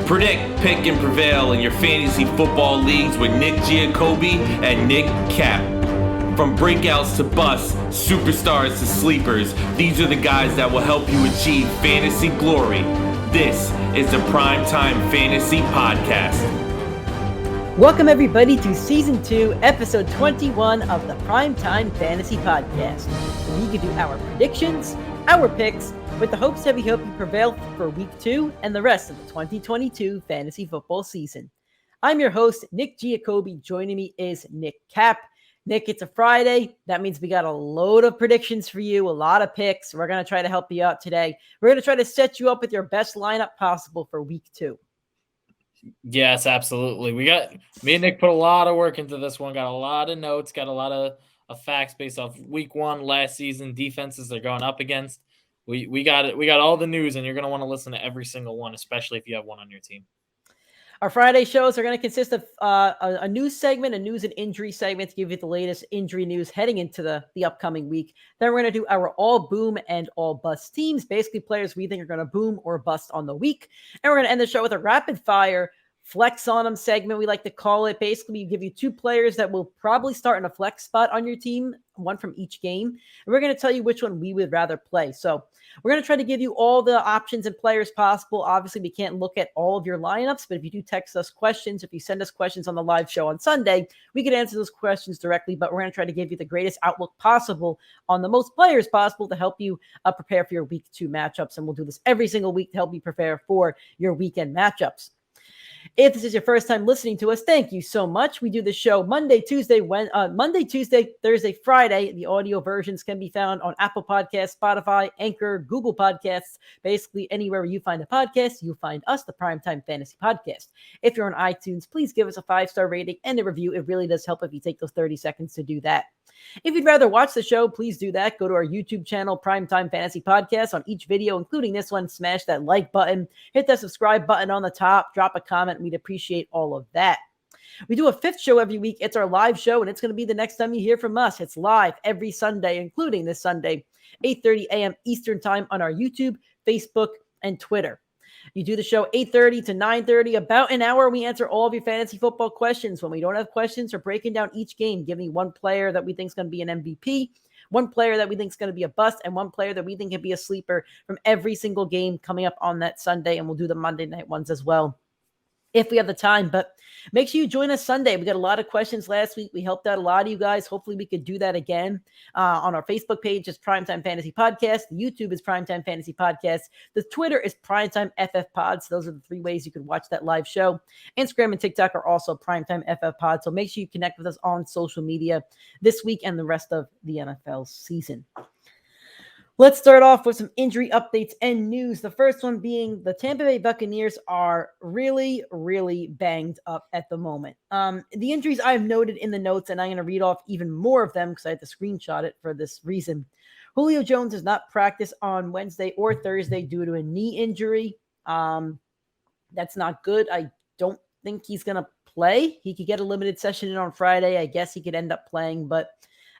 Predict, pick, and prevail in your fantasy football leagues with Nick Giacobbe and Nick Cap. From breakouts to busts, superstars to sleepers, these are the guys that will help you achieve fantasy glory. This is the PrimeTime Fantasy Podcast. Welcome everybody to Season 2, Episode 21 of the PrimeTime Fantasy Podcast, where we give you our predictions, our picks, with the hopes that we hope you prevail for Week 2 and the rest of the 2022 fantasy football season. I'm your host, Nick Giacobbe. Joining me is Nick Cap. Nick, it's a Friday. That means we got a load of predictions for you, a lot of picks. We're going to try to help you out today. We're going to try to set you up with your best lineup possible for Week 2. Yes, absolutely. Me and Nick put a lot of work into this one, got a lot of notes, got a lot of facts based off Week 1 last season, defenses they're going up against. We got it. We got all the news, and you're going to want to listen to every single one, especially if you have one on your team. Our Friday shows are going to consist of a news segment, a news and injury segment to give you the latest injury news heading into the upcoming week. Then we're going to do our all boom and all bust teams, basically players we think are going to boom or bust on the week. And we're going to end the show with a rapid fire flex on them segment, we like to call it. Basically, we give you two players that will probably start in a flex spot on your team, one from each game. And we're going to tell you which one we would rather play. So we're going to try to give you all the options and players possible. Obviously, we can't look at all of your lineups, but if you do text us questions, if you send us questions on the live show on Sunday, we can answer those questions directly, but we're going to try to give you the greatest outlook possible on the most players possible to help you prepare for your Week 2 matchups. And we'll do this every single week to help you prepare for your weekend matchups. If this is your first time listening to us, thank you so much. We do the show Monday, Tuesday, Thursday, Friday. The audio versions can be found on Apple Podcasts, Spotify, Anchor, Google Podcasts. Basically, anywhere you find a podcast, you'll find us, the PrimeTime Fantasy Podcast. If you're on iTunes, please give us a 5-star rating and a review. It really does help if you take those 30 seconds to do that. If you'd rather watch the show, please do that. Go to our YouTube channel, PrimeTime Fantasy Podcast. On each video, including this one, smash that like button, hit that subscribe button on the top, drop a comment. We'd appreciate all of that. We do a fifth show every week. It's our live show, and it's going to be the next time you hear from us. It's live every Sunday, including this Sunday, 8:30 a.m. Eastern Time on our YouTube, Facebook, and Twitter. You do the show 8:30 to 9:30, about an hour. We answer all of your fantasy football questions. When we don't have questions, we're breaking down each game, giving one player that we think is going to be an MVP, one player that we think is going to be a bust, and one player that we think can be a sleeper from every single game coming up on that Sunday. And we'll do the Monday night ones as well if we have the time. But make sure you join us Sunday. We got a lot of questions last week. We helped out a lot of you guys. Hopefully we could do that again. On our Facebook page is PrimeTime Fantasy Podcast. The YouTube is PrimeTime Fantasy Podcast. The Twitter is PrimeTimeFFPod. So those are the three ways you can watch that live show. Instagram and TikTok are also PrimeTimeFFPod. So make sure you connect with us on social media this week and the rest of the NFL season. Let's start off with some injury updates and news. The first one being the Tampa Bay Buccaneers are really, really banged up at the moment. The injuries I've noted in the notes, and I'm going to read off even more of them because I had to screenshot it for this reason. Julio Jones does not practice on Wednesday or Thursday due to a knee injury. That's not good. I don't think he's going to play. He could get a limited session in on Friday. I guess he could end up playing, but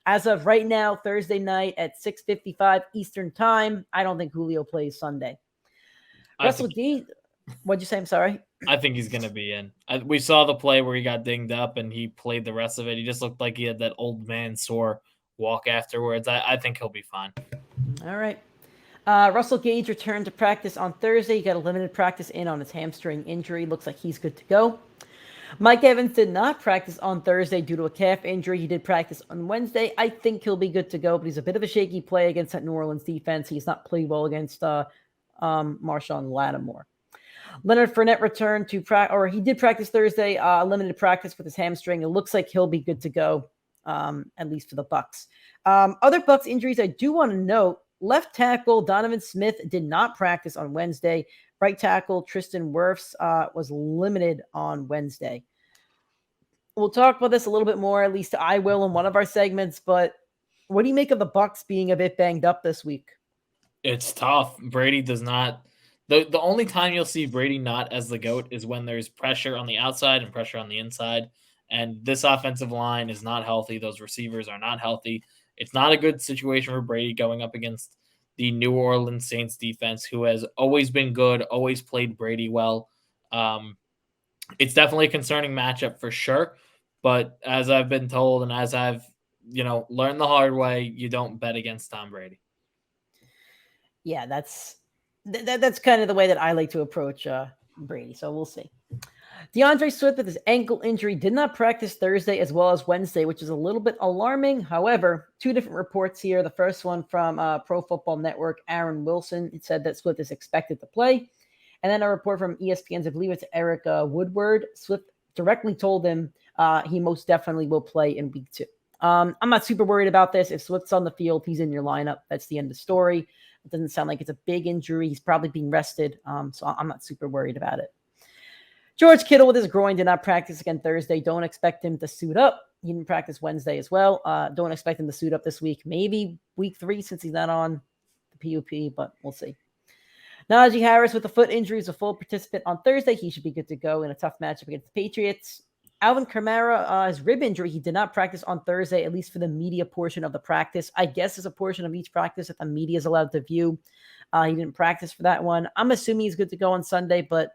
as of right now, Thursday night at 6:55 Eastern Time, I don't think Julio plays Sunday. Russell Gage, what'd you say? I'm sorry. I think he's going to be in. We saw the play where he got dinged up and he played the rest of it. He just looked like he had that old man sore walk afterwards. I think he'll be fine. All right. Russell Gage returned to practice on Thursday. He got a limited practice in on his hamstring injury. Looks like he's good to go. Mike Evans did not practice on Thursday due to a calf injury. He did practice on Wednesday. I think he'll be good to go, but he's a bit of a shaky play against that New Orleans defense. He's not played well against Marshawn Lattimore. Leonard Fournette returned to he did practice Thursday, limited practice with his hamstring. It looks like he'll be good to go, at least for the Bucs. Other Bucs injuries I do want to note: left tackle Donovan Smith did not practice on Wednesday. Right tackle Tristan Wirfs was limited on Wednesday. We'll talk about this a little bit more, at least I will, in one of our segments. But what do you make of the Bucs being a bit banged up this week? It's tough. Brady does not. The only time you'll see Brady not as the GOAT is when there's pressure on the outside and pressure on the inside. And this offensive line is not healthy. Those receivers are not healthy. It's not a good situation for Brady going up against the New Orleans Saints defense, who has always been good, always played Brady well. It's definitely a concerning matchup for sure. But as I've been told and as I've, learned the hard way, you don't bet against Tom Brady. Yeah, that's kind of the way that I like to approach Brady. So we'll see. Deandre Smith with his ankle injury did not practice Thursday as well as Wednesday, which is a little bit alarming. However, two different reports here. The first one from Pro Football Network, Aaron Wilson. It said that Swift is expected to play. And then a report from ESPN's, I believe it's Eric Woodward. Swift directly told him he most definitely will play in week 2. I'm not super worried about this. If Swift's on the field, he's in your lineup. That's the end of the story. It doesn't sound like it's a big injury. He's probably being rested. So I'm not super worried about it. George Kittle with his groin did not practice again Thursday. Don't expect him to suit up. He didn't practice Wednesday as well. Don't expect him to suit up this week. Maybe week 3 since he's not on the PUP, but we'll see. Najee Harris with a foot injury is a full participant on Thursday. He should be good to go in a tough matchup against the Patriots. Alvin Kramera, his rib injury, he did not practice on Thursday, at least for the media portion of the practice. I guess there's a portion of each practice that the media is allowed to view. He didn't practice for that one. I'm assuming he's good to go on Sunday, but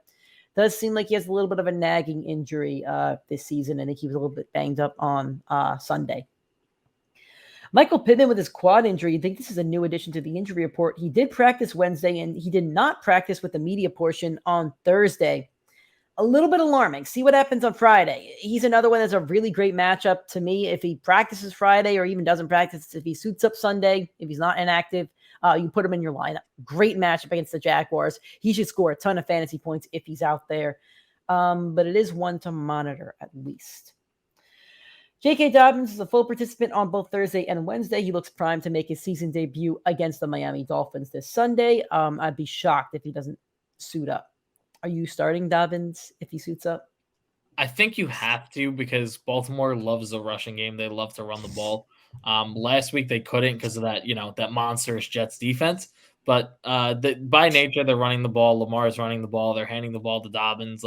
does seem like he has a little bit of a nagging injury this season. I think he was a little bit banged up on Sunday. Michael Pittman with his quad injury, I think this is a new addition to the injury report. He did practice Wednesday, and he did not practice with the media portion on Thursday. A little bit alarming. See what happens on Friday. He's another one that's a really great matchup to me. If he practices Friday or even doesn't practice, if he suits up Sunday, if he's not inactive, you put him in your lineup. Great matchup against the Jaguars. He should score a ton of fantasy points if he's out there. But it is one to monitor at least. J.K. Dobbins is a full participant on both Thursday and Wednesday. He looks primed to make his season debut against the Miami Dolphins this Sunday. I'd be shocked if he doesn't suit up. Are you starting Dobbins if he suits up? I think you have to because Baltimore loves the rushing game. They love to run the ball. Last week they couldn't because of that, that monstrous Jets defense. But by nature, they're running the ball. Lamar's running the ball. They're handing the ball to Dobbins.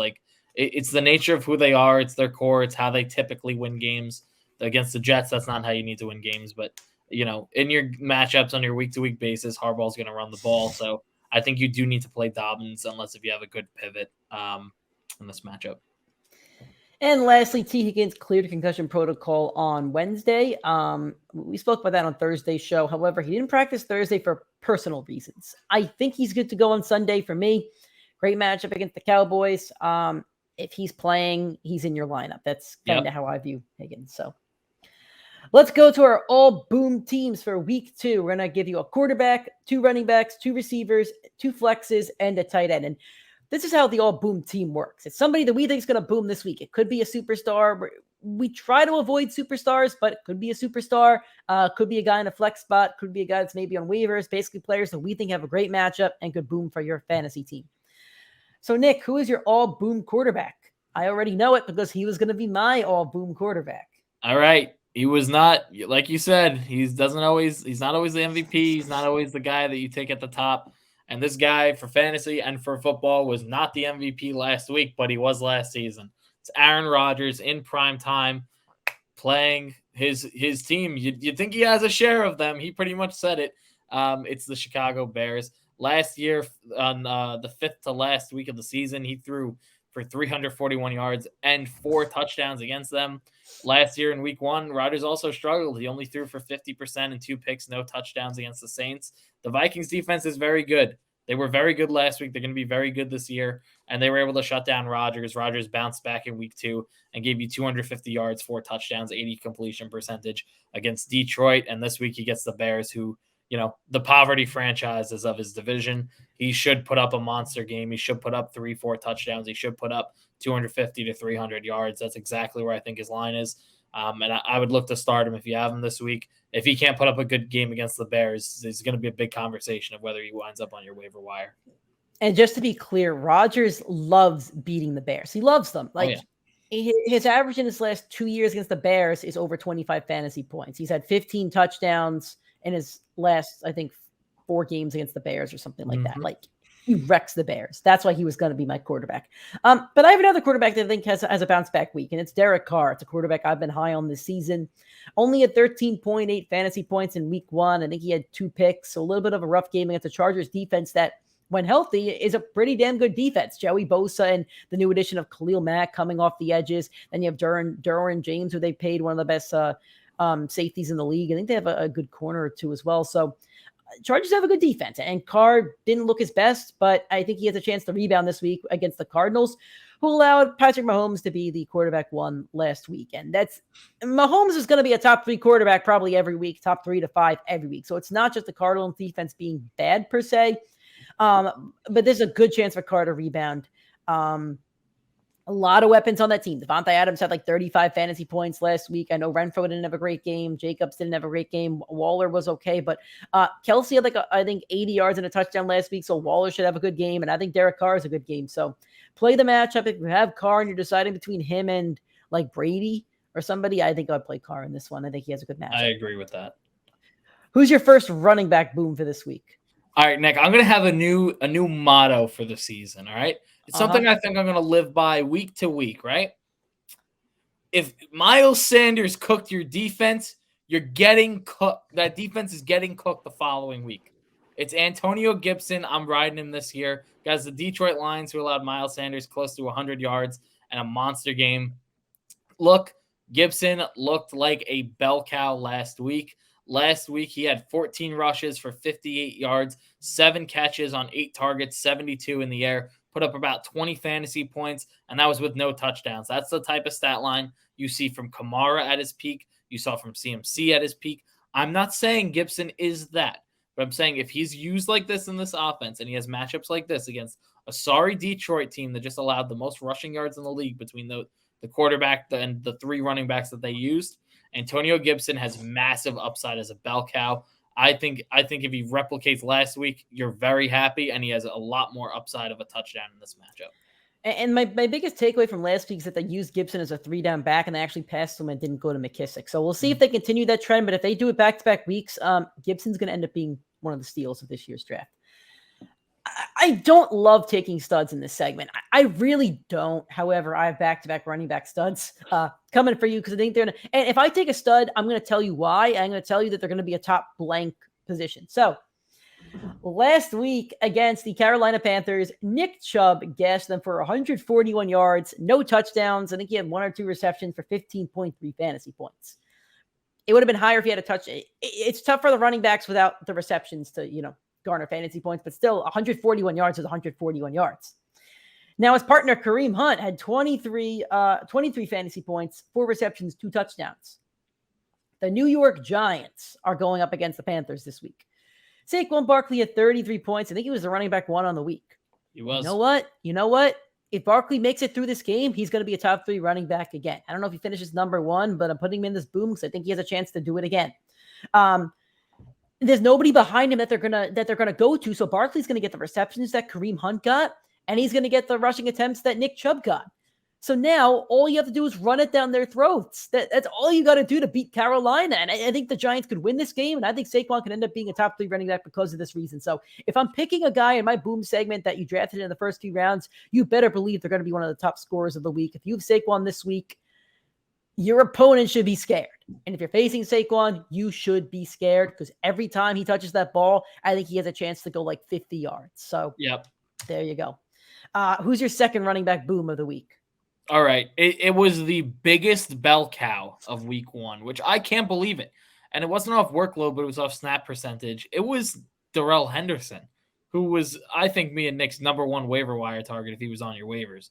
It's the nature of who they are. It's their core. It's how they typically win games. Against the Jets, that's not how you need to win games. But, in your matchups on your week-to-week basis, Harbaugh's going to run the ball. So I think you do need to play Dobbins unless if you have a good pivot in this matchup. And lastly, T. Higgins cleared concussion protocol on Wednesday. We spoke about that on Thursday's show. However, he didn't practice Thursday for personal reasons. I think he's good to go on Sunday for me. Great matchup against the Cowboys. If he's playing, he's in your lineup. That's kind of how I view Higgins. So let's go to our all boom teams for week 2. We're going to give you a quarterback, 2 running backs, 2 receivers, 2 flexes, and a tight end. And this is how the all boom team works. It's somebody that we think is going to boom this week. It could be a superstar. We try to avoid superstars, but it could be a superstar. Could be a guy in a flex spot. Could be a guy that's maybe on waivers. Basically players that we think have a great matchup and could boom for your fantasy team. So, Nick, who is your all-boom quarterback? I already know it because he was going to be my all-boom quarterback. All right. He was not, like you said, he's not always the MVP. He's not always the guy that you take at the top. And this guy for fantasy and for football was not the MVP last week, but he was last season. It's Aaron Rodgers in prime time playing his team. You'd think he has a share of them. He pretty much said it. It's the Chicago Bears. Last year, on the 5th to last week of the season, he threw for 341 yards and 4 touchdowns against them. Last year in week 1, Rodgers also struggled. He only threw for 50% and 2 picks, no touchdowns against the Saints. The Vikings defense is very good. They were very good last week. They're going to be very good this year. And they were able to shut down Rodgers. Rodgers bounced back in week 2 and gave you 250 yards, 4 touchdowns, 80 completion percentage against Detroit. And this week he gets the Bears, who, the poverty franchises of his division. He should put up a monster game. He should put up 3-4 touchdowns. He should put up 250 to 300 yards. That's exactly where I think his line is. And I would look to start him if you have him this week. If he can't put up a good game against the Bears, there's going to be a big conversation of whether he winds up on your waiver wire. And just to be clear, Rodgers loves beating the Bears. He loves them. His average in his last 2 years against the Bears is over 25 fantasy points. He's had 15 touchdowns in his last, I think, 4 games against the Bears or something like that. He wrecks the Bears. That's why he was going to be my quarterback. But I have another quarterback that I think has a bounce back week, and it's Derek Carr. It's a quarterback I've been high on this season. Only at 13.8 fantasy points in week 1. I think he had 2 picks, so a little bit of a rough game against the Chargers defense that when healthy, is a pretty damn good defense. Joey Bosa and the new addition of Khalil Mack coming off the edges. Then you have Derwin James, who they paid, one of the best safeties in the league. I think they have a good corner or two as well. So Chargers have a good defense, and Carr didn't look his best, but I think he has a chance to rebound this week against the Cardinals, who allowed Patrick Mahomes to be the quarterback one last week. And Mahomes is going to be a top 3 quarterback probably every week, top 3 to 5 every week. So it's not just the Cardinals defense being bad per se, but there's a good chance for Carr to rebound. A lot of weapons on that team. Devontae Adams had like 35 fantasy points last week. I know Renfro didn't have a great game. Jacobs didn't have a great game. Waller was okay, but Kelsey had I think 80 yards and a touchdown last week, so Waller should have a good game, and I think Derek Carr is a good game. So play the matchup. If you have Carr and you're deciding between him and like Brady or somebody, I think I'd play Carr in this one. I think he has a good matchup. I agree with that. Who's your first running back boom for this week? All right, Nick, I'm going to have a new motto for the season, all right? It's something I think I'm going to live by week to week, right? If Miles Sanders cooked your defense, you're getting cooked. That defense is getting cooked the following week. It's Antonio Gibson. I'm riding him this year. Guys, the Detroit Lions, who allowed Miles Sanders close to 100 yards and a monster game. Look, Gibson looked like a bell cow last week. Last week, he had 14 rushes for 58 yards, 7 catches on 8 targets, 72 in the air, put up about 20 fantasy points, and that was with no touchdowns. That's the type of stat line you see from Kamara at his peak. You saw from CMC at his peak. I'm not saying Gibson is that, but I'm saying if he's used like this in this offense and he has matchups like this against a sorry Detroit team that just allowed the most rushing yards in the league between the quarterback and the 3 running backs that they used, Antonio Gibson has massive upside as a bell cow. I think if he replicates last week, you're very happy, and he has a lot more upside of a touchdown in this matchup. And my biggest takeaway from last week is that they used Gibson as a 3-down back, and they actually passed him and didn't go to McKissick. So we'll see if they continue that trend. But if they do it back-to-back weeks, Gibson's going to end up being one of the steals of this year's draft. I don't love taking studs in this segment. I really don't. However, I have back-to-back running back studs coming for you because I think and if I take a stud, I'm going to tell you why. I'm going to tell you that they're going to be a top blank position. So last week against the Carolina Panthers, Nick Chubb gashed them for 141 yards, no touchdowns. I think he had 1 or 2 receptions for 15.3 fantasy points. It would have been higher if he had a touch. It's tough for the running backs without the receptions to, garner fantasy points, but still 141 yards is 141 yards. Now his partner Kareem Hunt had 23 fantasy points, 4 receptions, 2 touchdowns. The New York Giants are going up against the Panthers this week. Saquon Barkley had 33 points. I think he was the running back 1 on the week. He was. You know what? If Barkley makes it through this game, he's going to be a top 3 running back again. I don't know if he finishes number 1, but I'm putting him in this boom because I think he has a chance to do it again. There's nobody behind him that they're gonna go to. So Barkley's gonna get the receptions that Kareem Hunt got, and he's gonna get the rushing attempts that Nick Chubb got. So now all you have to do is run it down their throats. That's all you got to do to beat Carolina. And I think the Giants could win this game, and I think Saquon could end up being a top 3 running back because of this reason. So if I'm picking a guy in my boom segment that you drafted in the first few rounds, you better believe they're going to be one of the top scorers of the week. If you have Saquon this week, your opponent should be scared. And if you're facing Saquon, you should be scared because every time he touches that ball, I think he has a chance to go like 50 yards. So yep, there you go. Who's your second running back boom of the week? All right. It was the biggest bell cow of week 1, which I can't believe it. And it wasn't off workload, but it was off snap percentage. It was Darrell Henderson, who was, I think, me and Nick's number 1 waiver wire target if he was on your waivers.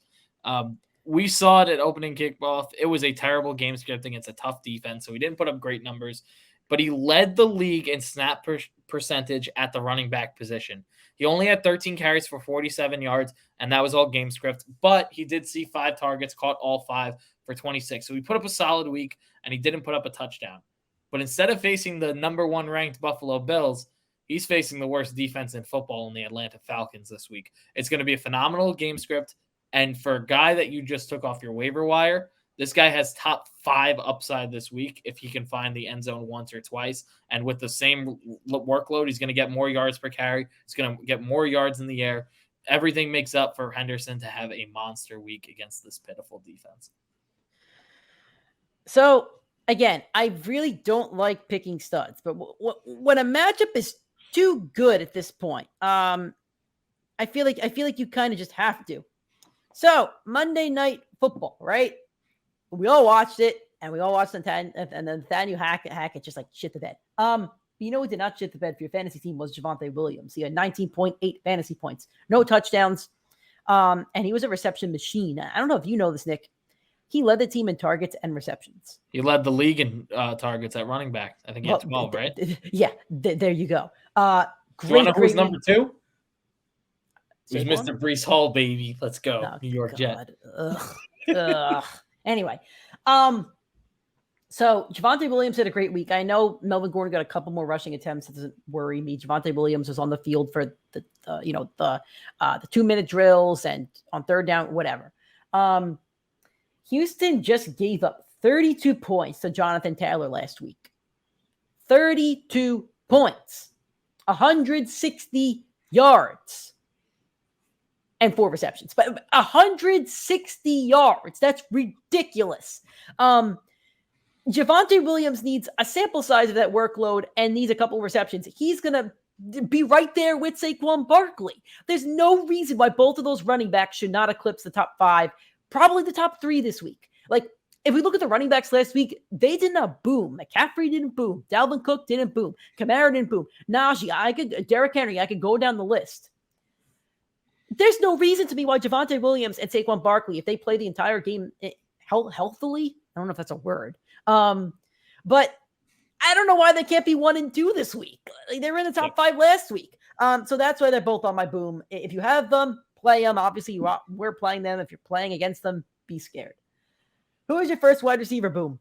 We saw it at opening kickoff. It was a terrible game script against a tough defense, so he didn't put up great numbers. But he led the league in snap percentage at the running back position. He only had 13 carries for 47 yards, and that was all game script. But he did see 5 targets, caught all 5 for 26. So he put up a solid week, and he didn't put up a touchdown. But instead of facing the number 1 ranked Buffalo Bills, he's facing the worst defense in football in the Atlanta Falcons this week. It's going to be a phenomenal game script. And for a guy that you just took off your waiver wire, this guy has top 5 upside this week if he can find the end zone once or twice. And with the same workload, he's going to get more yards per carry. He's going to get more yards in the air. Everything makes up for Henderson to have a monster week against this pitiful defense. So, again, I really don't like picking studs. But when a matchup is too good at this point, I feel like you kind of just have to. So Monday Night Football, right? We all watched it, and we all watched and then Nathaniel Hackett just like shit the bed. You know who did not shit the bed for your fantasy team was Javonte Williams. He had 19.8 fantasy points, no touchdowns, and he was a reception machine. I don't know if you know this, Nick. He led the team in targets and receptions. He led the league in targets at running back. I think he had 12, right? Yeah, there you go. Do you want to know who's number 2? Who's Saquon? Mr. Breece Hall, baby? Let's go, New York Jet. Anyway, so Javonte Williams had a great week. I know Melvin Gordon got a couple more rushing attempts. It doesn't worry me. Javonte Williams was on the field for the 2-minute drills and on third down, whatever. Houston just gave up 32 points to Jonathan Taylor last week. 32 points, 160 yards, and 4 receptions. But 160 yards, that's ridiculous. Javonte Williams needs a sample size of that workload and needs a couple of receptions. He's going to be right there with Saquon Barkley. There's no reason why both of those running backs should not eclipse the top 5, probably the top 3 this week. Like, if we look at the running backs last week, they did not boom. McCaffrey didn't boom. Dalvin Cook didn't boom. Kamara didn't boom. Najee, Derrick Henry, I could go down the list. There's no reason to me why Javonte Williams and Saquon Barkley, if they play the entire game healthily, I don't know if that's a word, but I don't know why they can't be 1 and 2 this week. Like, they were in the top 5 last week. So that's why they're both on my boom. If you have them, play them. Obviously, we're playing them. If you're playing against them, be scared. Who is your first wide receiver boom?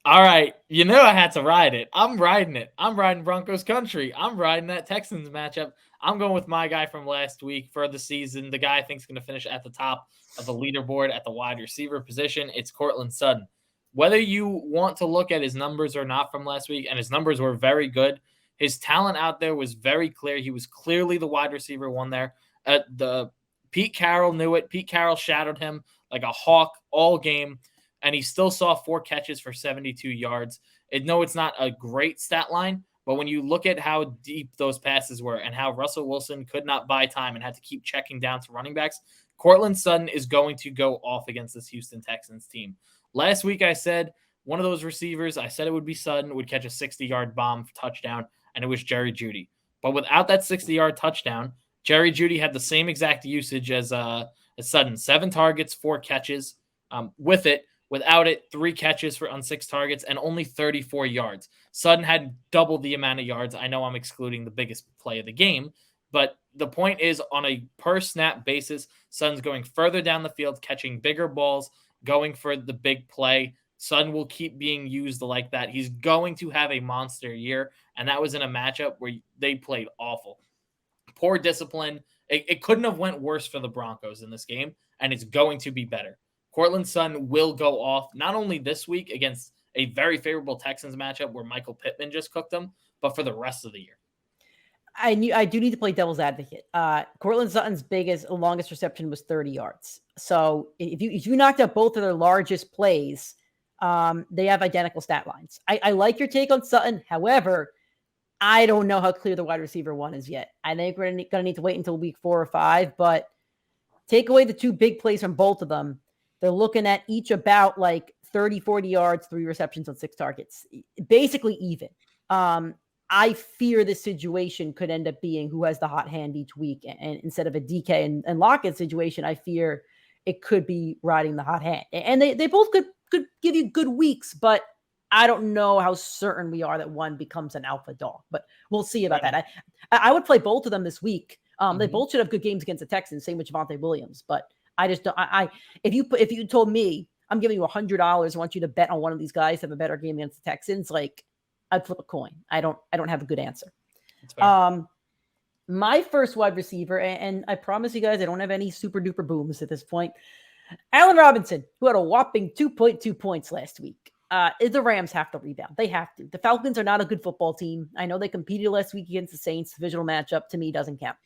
All right. You know I had to ride it. I'm riding it. I'm riding Broncos country. I'm riding that Texans matchup. I'm going with my guy from last week for the season. The guy I think is going to finish at the top of the leaderboard at the wide receiver position. It's Cortland Sutton. Whether you want to look at his numbers or not from last week, and his numbers were very good, his talent out there was very clear. He was clearly the wide receiver 1 there. Pete Carroll knew it. Pete Carroll shadowed him like a hawk all game, and he still saw 4 catches for 72 yards. No, it's not a great stat line, but when you look at how deep those passes were and how Russell Wilson could not buy time and had to keep checking down to running backs, Cortland Sutton is going to go off against this Houston Texans team. Last week I said one of those receivers, I said it would be Sutton, would catch a 60-yard bomb touchdown, and it was Jerry Jeudy. But without that 60-yard touchdown, Jerry Jeudy had the same exact usage as Sutton. 7 targets, 4 catches. Without it, 3 catches on 6 targets and only 34 yards. Sutton had double the amount of yards. I know I'm excluding the biggest play of the game, but the point is, on a per-snap basis, Sutton's going further down the field, catching bigger balls, going for the big play. Sutton will keep being used like that. He's going to have a monster year, and that was in a matchup where they played awful. Poor discipline. It couldn't have went worse for the Broncos in this game, and it's going to be better. Cortland Sutton will go off not only this week against a very favorable Texans matchup where Michael Pittman just cooked them, but for the rest of the year. I do need to play devil's advocate. Cortland Sutton's longest reception was 30 yards. So if you knocked out both of their largest plays, they have identical stat lines. I like your take on Sutton. However, I don't know how clear the wide receiver 1 is yet. I think we're going to need to wait until week 4 or 5, but take away the 2 big plays from both of them. They're looking at each about like 30, 40 yards, 3 receptions on 6 targets, basically even. I fear this situation could end up being who has the hot hand each week. And instead of a DK and Lockett situation, I fear it could be riding the hot hand. And they both could give you good weeks, but I don't know how certain we are that one becomes an alpha dog, but we'll see about that. I would play both of them this week. They both should have good games against the Texans, same with Javonte Williams, but I just don't. If you told me I'm giving you $100, I want you to bet on one of these guys to have a better game against the Texans, like I'd flip a coin. I don't have a good answer. My first wide receiver, and I promise you guys, I don't have any super duper booms at this point. Allen Robinson, who had a whopping 2.2 points last week. The Rams have to rebound. They have to. The Falcons are not a good football team. I know they competed last week against the Saints. Divisional matchup to me doesn't count.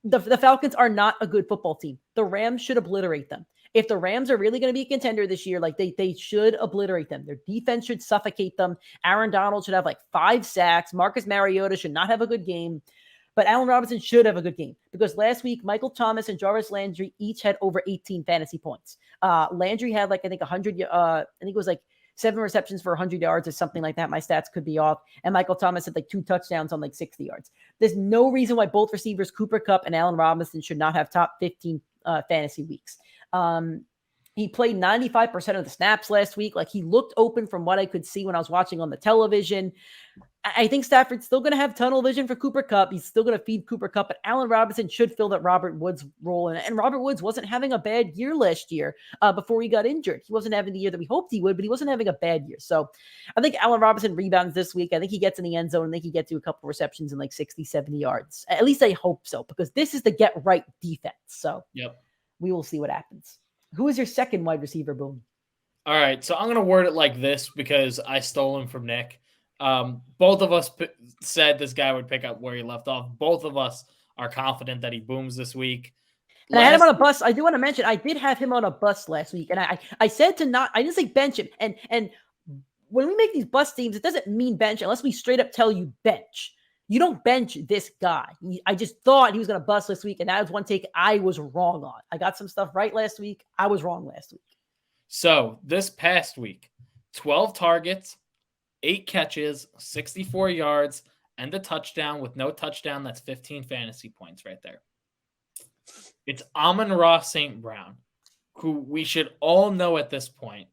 The Falcons are not a good football team. The Rams should obliterate them. If the Rams are really going to be a contender this year, like they should obliterate them. Their defense should suffocate them. Aaron Donald should have like 5 sacks. Marcus Mariota should not have a good game. But Allen Robinson should have a good game because last week, Michael Thomas and Jarvis Landry each had over 18 fantasy points. Landry had I think 100, I think it was 7 receptions for 100 yards or something like that. My stats could be off. And Michael Thomas had 2 touchdowns on 60 yards. There's no reason why both receivers, Cooper Kupp and Allen Robinson, should not have top 15 fantasy weeks. He played 95% of the snaps last week. He looked open from what I could see when I was watching on the television. I think Stafford's still going to have tunnel vision for Cooper Kupp. He's still going to feed Cooper Kupp, but Allen Robinson should fill that Robert Woods role. And Robert Woods wasn't having a bad year last year before he got injured. He wasn't having the year that we hoped he would, but he wasn't having a bad year. So I think Allen Robinson rebounds this week. I think he gets in the end zone. I think he gets to a couple receptions in 60, 70 yards. At least I hope so, because this is the get right defense. So we will see what happens. Who is your second wide receiver, Boom? All right, so I'm going to word it like this because I stole him from Nick. Both of us said this guy would pick up where he left off. Both of us are confident that he booms this week. And I had him on a bus. I do want to mention, I did have him on a bus last week. And I said I didn't say bench him. And when we make these bus teams, it doesn't mean bench unless we straight up tell you bench. You don't bench this guy. I just thought he was going to bust this week, and that was one take I was wrong on. I got some stuff right last week. I was wrong last week. So this past week, 12 targets, 8 catches, 64 yards, and a touchdown. With no touchdown, that's 15 fantasy points right there. It's Amon-Ra St. Brown, who we should all know at this point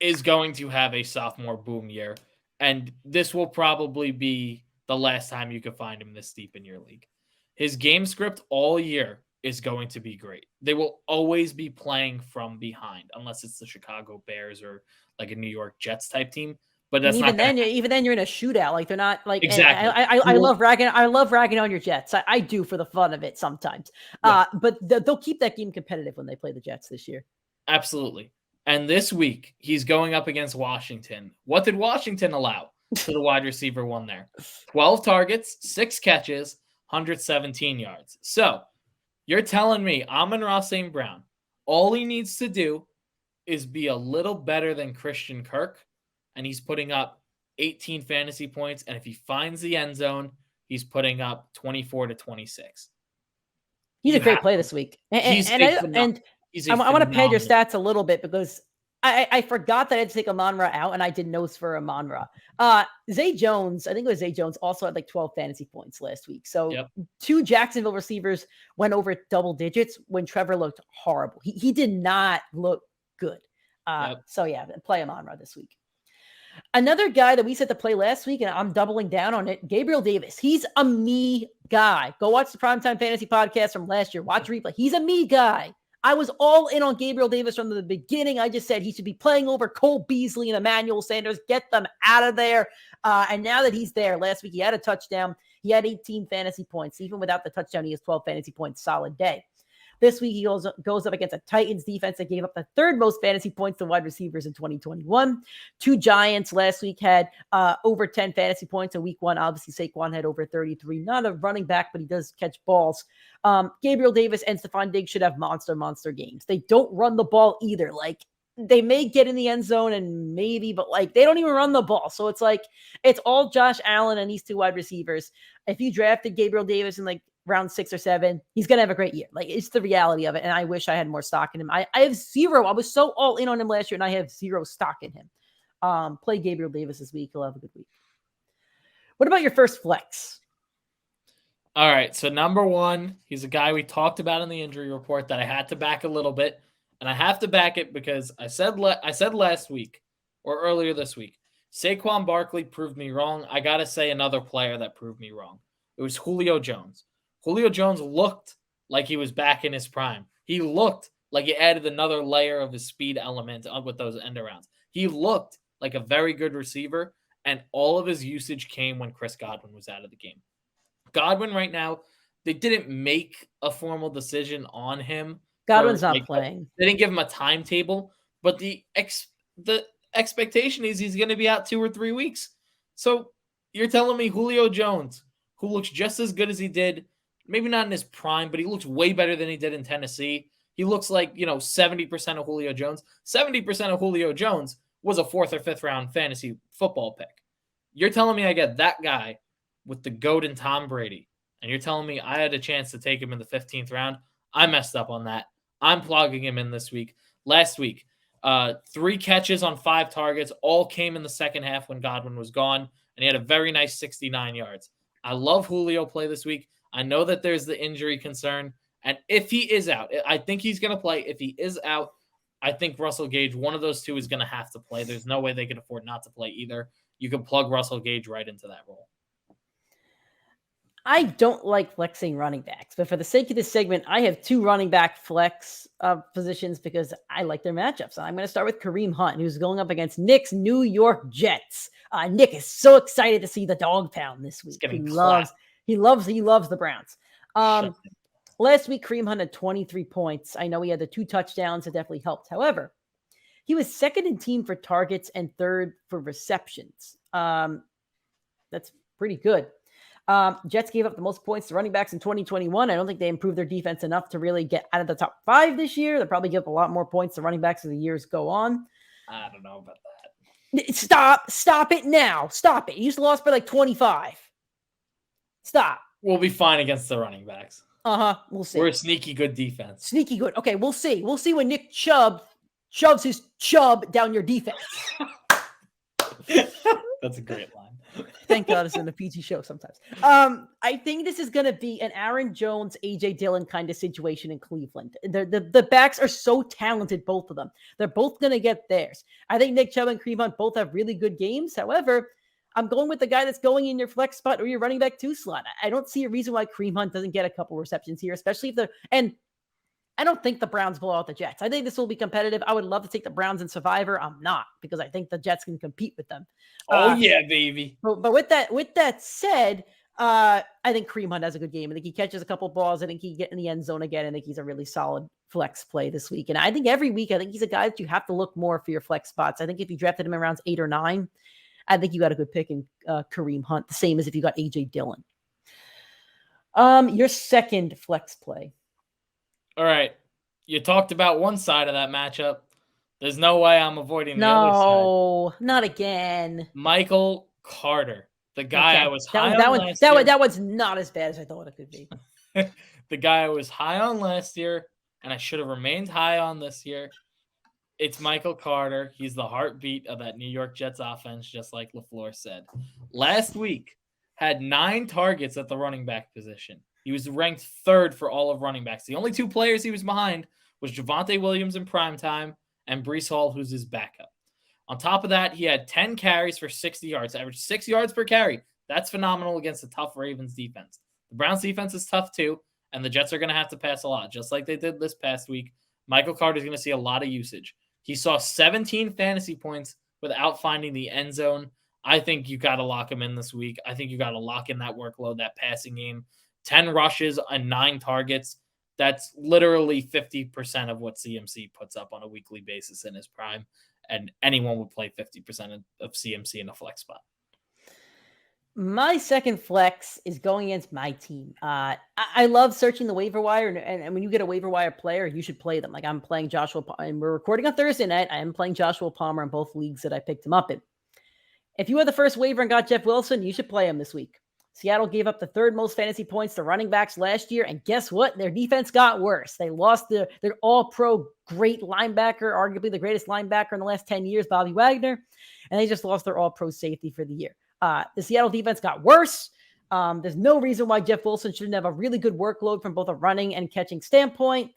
is going to have a sophomore boom year, and this will probably be the last time you could find him this deep in your league. His game script all year is going to be great. They will always be playing from behind, unless it's the Chicago Bears or a New York Jets type team. But that's even then you're in a shootout. They're not exactly. I love ragging on your Jets. I do for the fun of it sometimes. Yeah. But they'll keep that game competitive when they play the Jets this year. Absolutely. And this week he's going up against Washington. What did Washington allow to the wide receiver one there? 12 targets, 6 catches, 117 yards. So you're telling me Amon-Ra St. Brown, all he needs to do is be a little better than Christian Kirk, and he's putting up 18 fantasy points. And if he finds the end zone, he's putting up 24 to 26. He's a great play this week. I want to pad your stats a little bit because I forgot that I had to take Amon-Ra out, and I did notes for Amon-Ra. Zay Jones, I think it was Zay Jones, also had 12 fantasy points last week. So 2 Jacksonville receivers went over double digits when Trevor looked horrible. He did not look good. So play Amon-Ra this week. Another guy that we said to play last week, and I'm doubling down on it, Gabriel Davis. He's a me guy. Go watch the Primetime Fantasy podcast from last year. Watch replay. He's a me guy. I was all in on Gabriel Davis from the beginning. I just said he should be playing over Cole Beasley and Emmanuel Sanders. Get them out of there. And now that he's there, last week he had a touchdown. He had 18 fantasy points. Even without the touchdown, he has 12 fantasy points. Solid day. This week, he goes up against a Titans defense that gave up the 3rd most fantasy points to wide receivers in 2021. 2 Giants last week had over 10 fantasy points. In week 1, obviously, Saquon had over 33. Not a running back, but he does catch balls. Gabriel Davis and Stephon Diggs should have monster games. They don't run the ball either. They may get in the end zone and maybe, but they don't even run the ball. So it's it's all Josh Allen and these 2 wide receivers. If you drafted Gabriel Davis in round 6 or 7, he's going to have a great year. It's the reality of it. And I wish I had more stock in him. I have 0. I was so all in on him last year and I have 0 stock in him. Play Gabriel Davis this week. He'll have a good week. What about your first flex? All right. So number 1, he's a guy we talked about in the injury report that I had to back a little bit. And I have to back it because I said last week or earlier this week, Saquon Barkley proved me wrong. I got to say another player that proved me wrong. It was Julio Jones. Julio Jones looked like he was back in his prime. He looked like he added another layer of his speed element with those end arounds. He looked like a very good receiver, and all of his usage came when Chris Godwin was out of the game. Godwin right now, they didn't make a formal decision on him. Godwin's not playing. They didn't give him a timetable, but the expectation is he's going to be out 2 or 3 weeks. So you're telling me Julio Jones, who looks just as good as he did, maybe not in his prime, but he looks way better than he did in Tennessee. He looks like, 70% of Julio Jones. 70% of Julio Jones was a 4th or 5th round fantasy football pick. You're telling me I get that guy with the GOAT and Tom Brady and you're telling me I had a chance to take him in the 15th round, I messed up on that. I'm plugging him in this week. Last week, 3 catches on 5 targets, all came in the second half when Godwin was gone, and he had a very nice 69 yards. I love Julio play this week. I know that there's the injury concern, and if he is out, I think he's going to play. If he is out, I think Russell Gage, one of those two, is going to have to play. There's no way they can afford not to play either. You can plug Russell Gage right into that role. I don't like flexing running backs, but for the sake of this segment, I have 2 running back flex positions because I like their matchups. I'm going to start with Kareem Hunt, who's going up against Nick's New York Jets. Nick is so excited to see the dog pound this week. He loves the Browns. Last week, Kareem Hunt had 23 points. I know he had the 2 touchdowns that definitely helped. However, he was second in team for targets and third for receptions. That's pretty good. Jets gave up the most points to running backs in 2021. I don't think they improved their defense enough to really get out of the top 5 this year. They'll probably give up a lot more points to running backs as the years go on. I don't know about that. Stop it now. Stop it. You just lost by like 25. Stop. We'll be fine against the running backs. We'll see. We're a sneaky good defense. Sneaky good. Okay, we'll see. We'll see when Nick Chubb shoves his chub down your defense. That's a great line. Thank God it's in the PG show sometimes. I think this is going to be an Aaron Jones, AJ Dillon kind of situation in Cleveland. The backs are so talented, both of them. They're both going to get theirs. I think Nick Chubb and Kareem Hunt both have really good games. However, I'm going with the guy that's going in your flex spot or your running back 2 slot. I don't see a reason why Kareem Hunt doesn't get a couple receptions here, especially if and I don't think the Browns blow out the Jets. I think this will be competitive. I would love to take the Browns in Survivor. I'm not, because I think the Jets can compete with them. Yeah, baby. But with that said, I think Kareem Hunt has a good game. I think he catches a couple balls. I think he get in the end zone again. I think he's a really solid flex play this week. And I think every week, I think he's a guy that you have to look more for your flex spots. I think if you drafted him in rounds 8 or 9, I think you got a good pick in Kareem Hunt, the same as if you got AJ Dillon. Your second flex play. All right. You talked about one side of that matchup. There's no way I'm avoiding the other side. No, not again. Michael Carter, the guy I was high on last year. year. That one's not as bad as I thought it could be. The guy I was high on last year, and I should have remained high on this year. It's Michael Carter. He's the heartbeat of that New York Jets offense, just like LaFleur said. Last week, had 9 targets at the running back position. He was ranked 3rd for all of running backs. The only 2 players he was behind was Javonte Williams in PrimeTime and Breece Hall, who's his backup. On top of that, he had 10 carries for 60 yards, averaged 6 yards per carry. That's phenomenal against a tough Ravens defense. The Browns defense is tough too, and the Jets are going to have to pass a lot, just like they did this past week. Michael Carter is going to see a lot of usage. He saw 17 fantasy points without finding the end zone. I think you got to lock him in this week. I think you got to lock in that workload, that passing game. 10 rushes and 9 targets. That's literally 50% of what CMC puts up on a weekly basis in his prime. And anyone would play 50% of CMC in a flex spot. My second flex is going against my team. I love searching the waiver wire. And when you get a waiver wire player, you should play them. Like I'm playing Joshua, and we're recording on Thursday night. I am playing Joshua Palmer in both leagues that I picked him up in. If you had the first waiver and got Jeff Wilson, you should play him this week. Seattle gave up the 3rd most fantasy points to running backs last year. And guess what? Their defense got worse. They lost their all-pro great linebacker, arguably the greatest linebacker in the last 10 years, Bobby Wagner. And they just lost their all-pro safety for the year. The Seattle defense got worse. There's no reason why Jeff Wilson shouldn't have a really good workload from both a running and catching standpoint.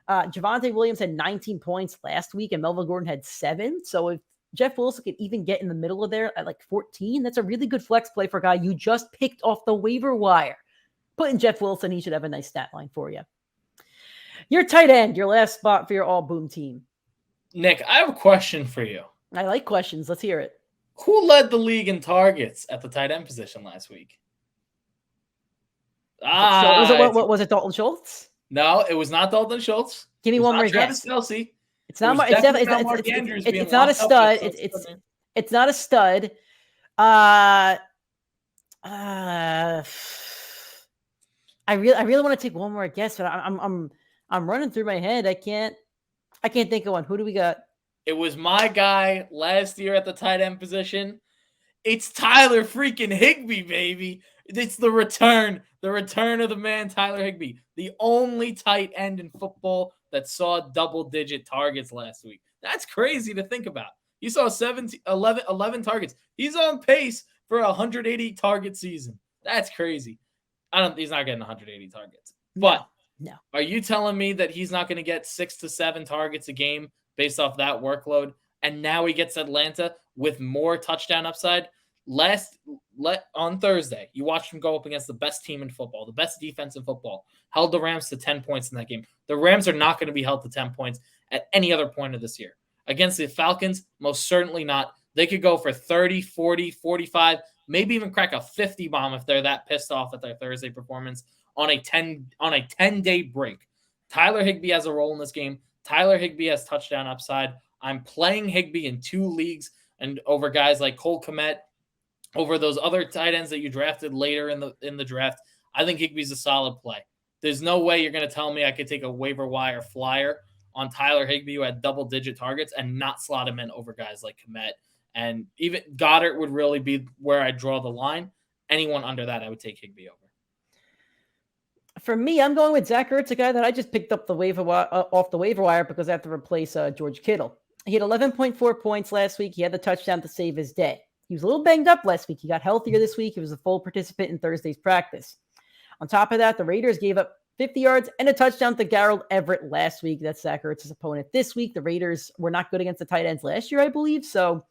Javonte Williams had 19 points last week, and Melvin Gordon had 7. So if Jeff Wilson could even get in the middle of there at like 14, that's a really good flex play for a guy you just picked off the waiver wire. Put in Jeff Wilson, he should have a nice stat line for you. Your tight end, your last spot for your all boom team. Nick, I have a question for you. I like questions. Let's hear it. Who led the league in targets at the tight end position last week? Was it Dalton Schultz? No, it was not Dalton Schultz. Give me one more guess. Kelce. It's not. It's not a stud. It's not a stud. I really want to take one more guess, but I'm running through my head. I can't think of one. Who do we got? It was my guy last year at the tight end position. It's Tyler freaking Higby, baby. It's the return of the man, Tyler Higby, the only tight end in football that saw double-digit targets last week. That's crazy to think about. He saw 11 targets. He's on pace for a 180 target season. That's crazy. He's not getting 180 targets. But no. Are you telling me that he's not going to get 6 to 7 targets a game based off that workload? And now he gets Atlanta with more touchdown upside. On Thursday, you watched him go up against the best team in football, the best defense in football, held the Rams to 10 points in that game. The Rams are not going to be held to 10 points at any other point of this year. Against the Falcons, most certainly not. They could go for 30, 40, 45, maybe even crack a 50 bomb if they're that pissed off at their Thursday performance on a 10-day break. Tyler Higby has a role in this game. Tyler Higby has touchdown upside. I'm playing Higby in 2 leagues and over guys like Cole Kmet, over those other tight ends that you drafted later in the draft. I think Higby's a solid play. There's no way you're going to tell me I could take a waiver wire flyer on Tyler Higby who had double-digit targets and not slot him in over guys like Kmet. And even Goddard would really be where I draw the line. Anyone under that, I would take Higby over. For me, I'm going with Zach Ertz, a guy that I just picked up off the waiver wire because I have to replace George Kittle. He had 11.4 points last week. He had the touchdown to save his day. He was a little banged up last week. He got healthier this week. He was a full participant in Thursday's practice. On top of that, the Raiders gave up 50 yards and a touchdown to Gerald Everett last week. That's Zach Ertz's opponent this week. The Raiders were not good against the tight ends last year, I believe. So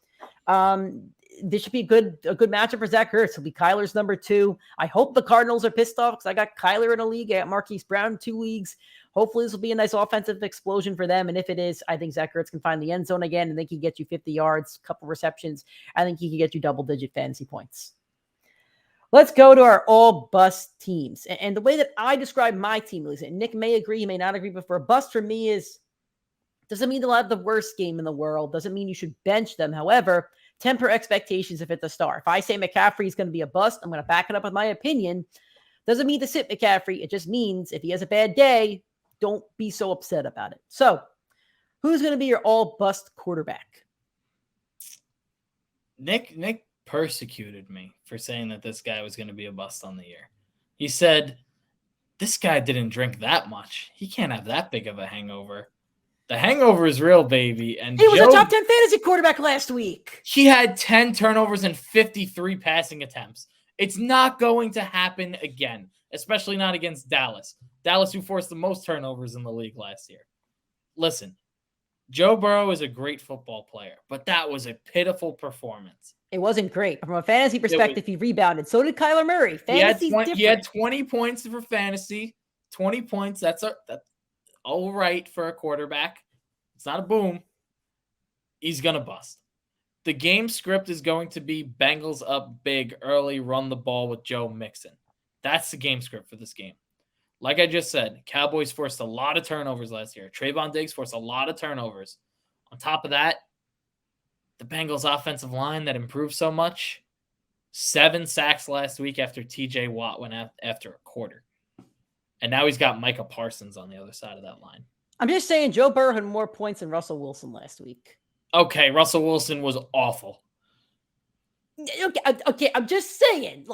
this should be a good matchup for Zach Ertz. He'll be Kyler's number 2. I hope the Cardinals are pissed off because I got Kyler in a league. I got Marquise Brown in 2 leagues. Hopefully this will be a nice offensive explosion for them. And if it is, I think Zach Ertz can find the end zone again. I think he can get you 50 yards, couple receptions. I think he can get you double-digit fantasy points. Let's go to our all-bust teams. And the way that I describe my team, and Nick may agree, he may not agree, but for a bust for me is, doesn't mean they'll have the worst game in the world. Doesn't mean you should bench them. However, temper expectations if it's a star. If I say McCaffrey is going to be a bust, I'm going to back it up with my opinion. Doesn't mean to sit McCaffrey. It just means if he has a bad day, don't be so upset about it. So, who's going to be your all-bust quarterback? Nick persecuted me for saying that this guy was going to be a bust on the year. He said, this guy didn't drink that much. He can't have that big of a hangover. The hangover is real, baby. And he was a top 10 fantasy quarterback last week. He had 10 turnovers and 53 passing attempts. It's not going to happen again, especially not against Dallas. Dallas, who forced the most turnovers in the league last year. Listen, Joe Burrow is a great football player, but that was a pitiful performance. It wasn't great. From a fantasy perspective, he rebounded. So did Kyler Murray. He had 20 points for fantasy. 20 points. That's all right for a quarterback. It's not a boom. He's going to bust. The game script is going to be Bengals up big early, run the ball with Joe Mixon. That's the game script for this game. Like I just said, Cowboys forced a lot of turnovers last year. Trayvon Diggs forced a lot of turnovers. On top of that, the Bengals offensive line that improved so much, 7 sacks last week after TJ Watt went after a quarter. And now he's got Micah Parsons on the other side of that line. I'm just saying Joe Burrow had more points than Russell Wilson last week. Okay, Russell Wilson was awful. Okay, I'm just saying.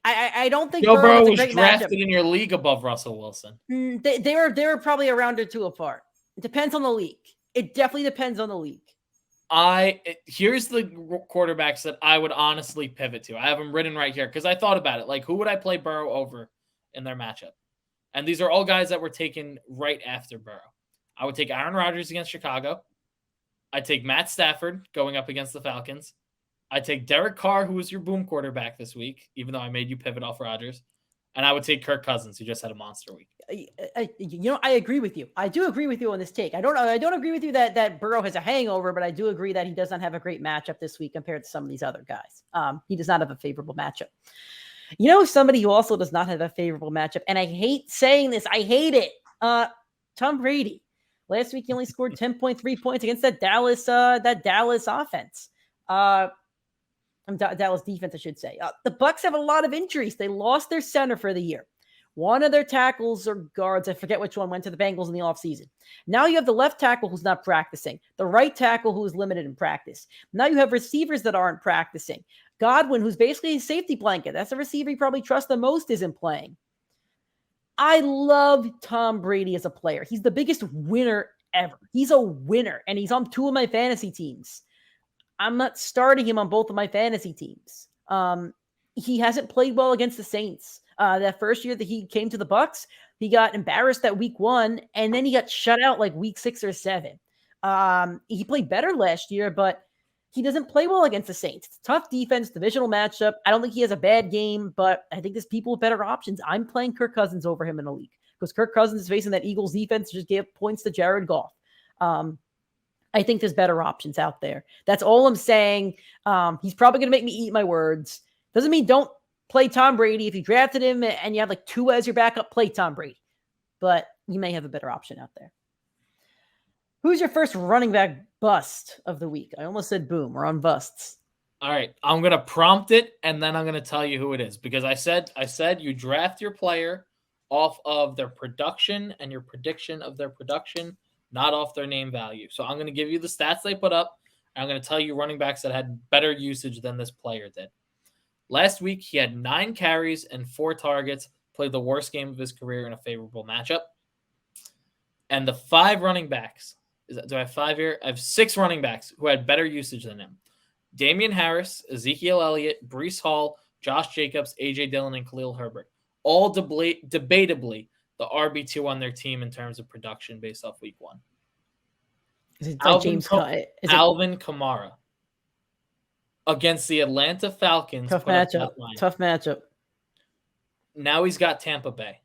I don't think Joe Burrow was drafted matchup. in your league above Russell Wilson. They were probably a round or 2 apart. It depends on the league. It definitely depends on the league. Here's the quarterbacks that I would honestly pivot to. I have them written right here because I thought about it. Like, who would I play Burrow over in their matchup? And these are all guys that were taken right after Burrow. I would take Aaron Rodgers against Chicago. I'd take Matt Stafford going up against the Falcons. I'd take Derek Carr, who was your boom quarterback this week, even though I made you pivot off Rodgers. And I would take Kirk Cousins, who just had a monster week. I agree with you. I do agree with you on this take. I don't agree with you that Burrow has a hangover, but I do agree that he does not have a great matchup this week compared to some of these other guys. He does not have a favorable matchup. You know, somebody who also does not have a favorable matchup, and I hate saying this. I hate it. Tom Brady. Last week, he only scored 10.3 points against that Dallas offense. Dallas defense, I should say. The Bucs have a lot of injuries. They lost their center for the year. One of their tackles or guards, I forget which one, went to the Bengals in the offseason. Now you have the left tackle who's not practicing, the right tackle who is limited in practice. Now you have receivers that aren't practicing. Godwin, who's basically a safety blanket. That's the receiver you probably trust the most, isn't playing. I love Tom Brady as a player. He's the biggest winner ever. He's a winner, and he's on 2 of my fantasy teams. I'm not starting him on both of my fantasy teams. He hasn't played well against the Saints. That first year that he came to the Bucs, he got embarrassed that week 1, and then he got shut out like week 6 or 7. He played better last year, but he doesn't play well against the Saints. It's a tough defense, divisional matchup. I don't think he has a bad game, but I think there's people with better options. I'm playing Kirk Cousins over him in a league because Kirk Cousins is facing that Eagles defense just gave points to Jared Goff. I think there's better options out there. That's all I'm saying. He's probably going to make me eat my words. Doesn't mean don't play Tom Brady. If you drafted him and you have like 2 as your backup, play Tom Brady. But you may have a better option out there. Who's your first running back bust of the week? I almost said boom. We're on busts. All right. I'm going to prompt it, and then I'm going to tell you who it is. Because I said you draft your player off of their production and your prediction of their production, not off their name value. So I'm going to give you the stats they put up, and I'm going to tell you running backs that had better usage than this player did. Last week, he had 9 carries and 4 targets, played the worst game of his career in a favorable matchup. And the 5 running backs, do I have 5 here? I have 6 running backs who had better usage than him. Damian Harris, Ezekiel Elliott, Breece Hall, Josh Jacobs, A.J. Dillon, and Khalil Herbert. All debatably the RB2 on their team in terms of production based off week 1. Is it like Alvin Kamara against the Atlanta Falcons. Tough matchup. Now he's got Tampa Bay.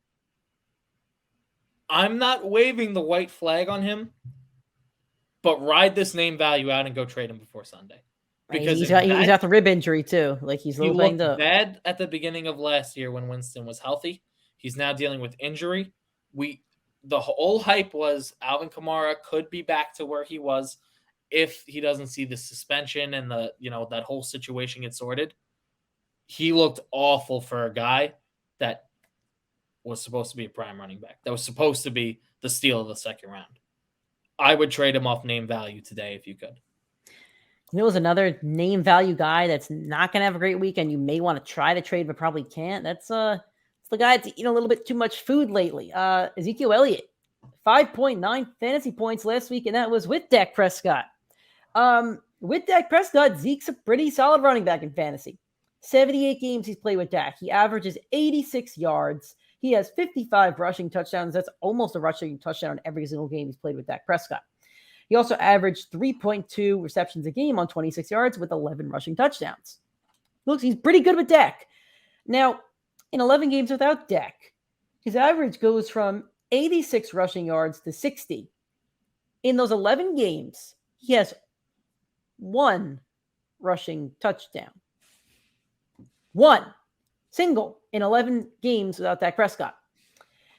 I'm not waving the white flag on him, but ride this name value out and go trade him before Sunday. Because he's got the rib injury too. Like he's a little banged up. Bad at the beginning of last year when Winston was healthy. He's now dealing with injury. The whole hype was Alvin Kamara could be back to where he was if he doesn't see the suspension and that whole situation get sorted. He looked awful for a guy that was supposed to be a prime running back. That was supposed to be the steal of the second round. I would trade him off name value today if you could. You know, there's another name value guy that's not going to have a great weekend. You may want to try to trade, but probably can't. That's the guy that's eating a little bit too much food lately. Ezekiel Elliott, 5.9 fantasy points last week, and that was with Dak Prescott. With Dak Prescott, Zeke's a pretty solid running back in fantasy. 78 games he's played with Dak. He averages 86 yards. He has 55 rushing touchdowns. That's almost a rushing touchdown every single game he's played with Dak Prescott. He also averaged 3.2 receptions a game on 26 yards with 11 rushing touchdowns. Looks, he's pretty good with Dak. Now, in 11 games without Dak, his average goes from 86 rushing yards to 60. In those 11 games, he has 1 rushing touchdown. 1 single in 11 games without Dak Prescott.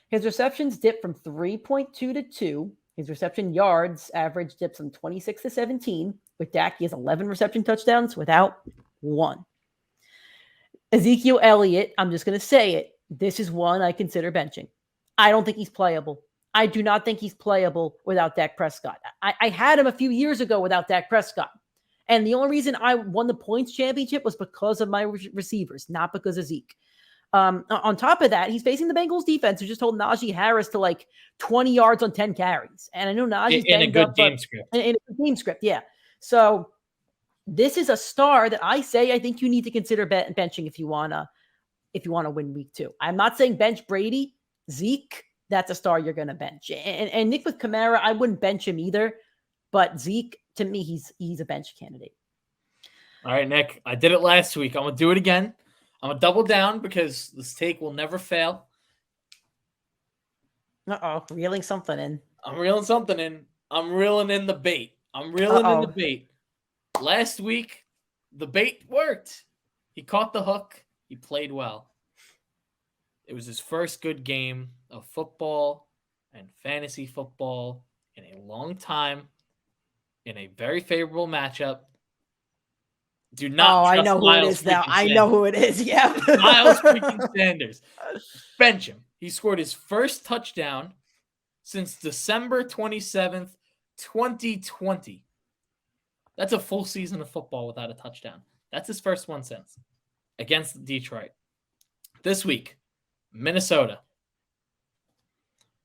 His receptions dipped from 3.2 to 2. His reception yards average dips from 26 to 17. With Dak, he has 11 reception touchdowns without 1. Ezekiel Elliott, I'm just going to say it. This is one I consider benching. I don't think he's playable. I do not think he's playable without Dak Prescott. I had him a few years ago without Dak Prescott. And the only reason I won the points championship was because of my receivers, not because of Zeke. On top of that, he's facing the Bengals defense, who just told Najee Harris to like 20 yards on 10 carries. And I know Najee's in a good game script. In a good game script, yeah. So this is a star that I think you need to consider benching if you want to win week 2. I'm not saying bench Brady. Zeke, that's a star you're going to bench. And Nick with Kamara, I wouldn't bench him either. But Zeke, to me, he's a bench candidate. All right, Nick, I did it last week. I'm going to do it again. I'm going to double down because this take will never fail. Uh-oh, reeling something in. I'm reeling something in. I'm reeling in the bait. I'm reeling in the bait. Last week, the bait worked. He caught the hook. He played well. It was his first good game of football and fantasy football in a long time in a very favorable matchup. Do not I know who it is now. I know who it is. Yeah. Miles freaking Sanders. Bench him. He scored his first touchdown since December 27th, 2020. That's a full season of football without a touchdown. That's his first one since. Against Detroit. This week, Minnesota.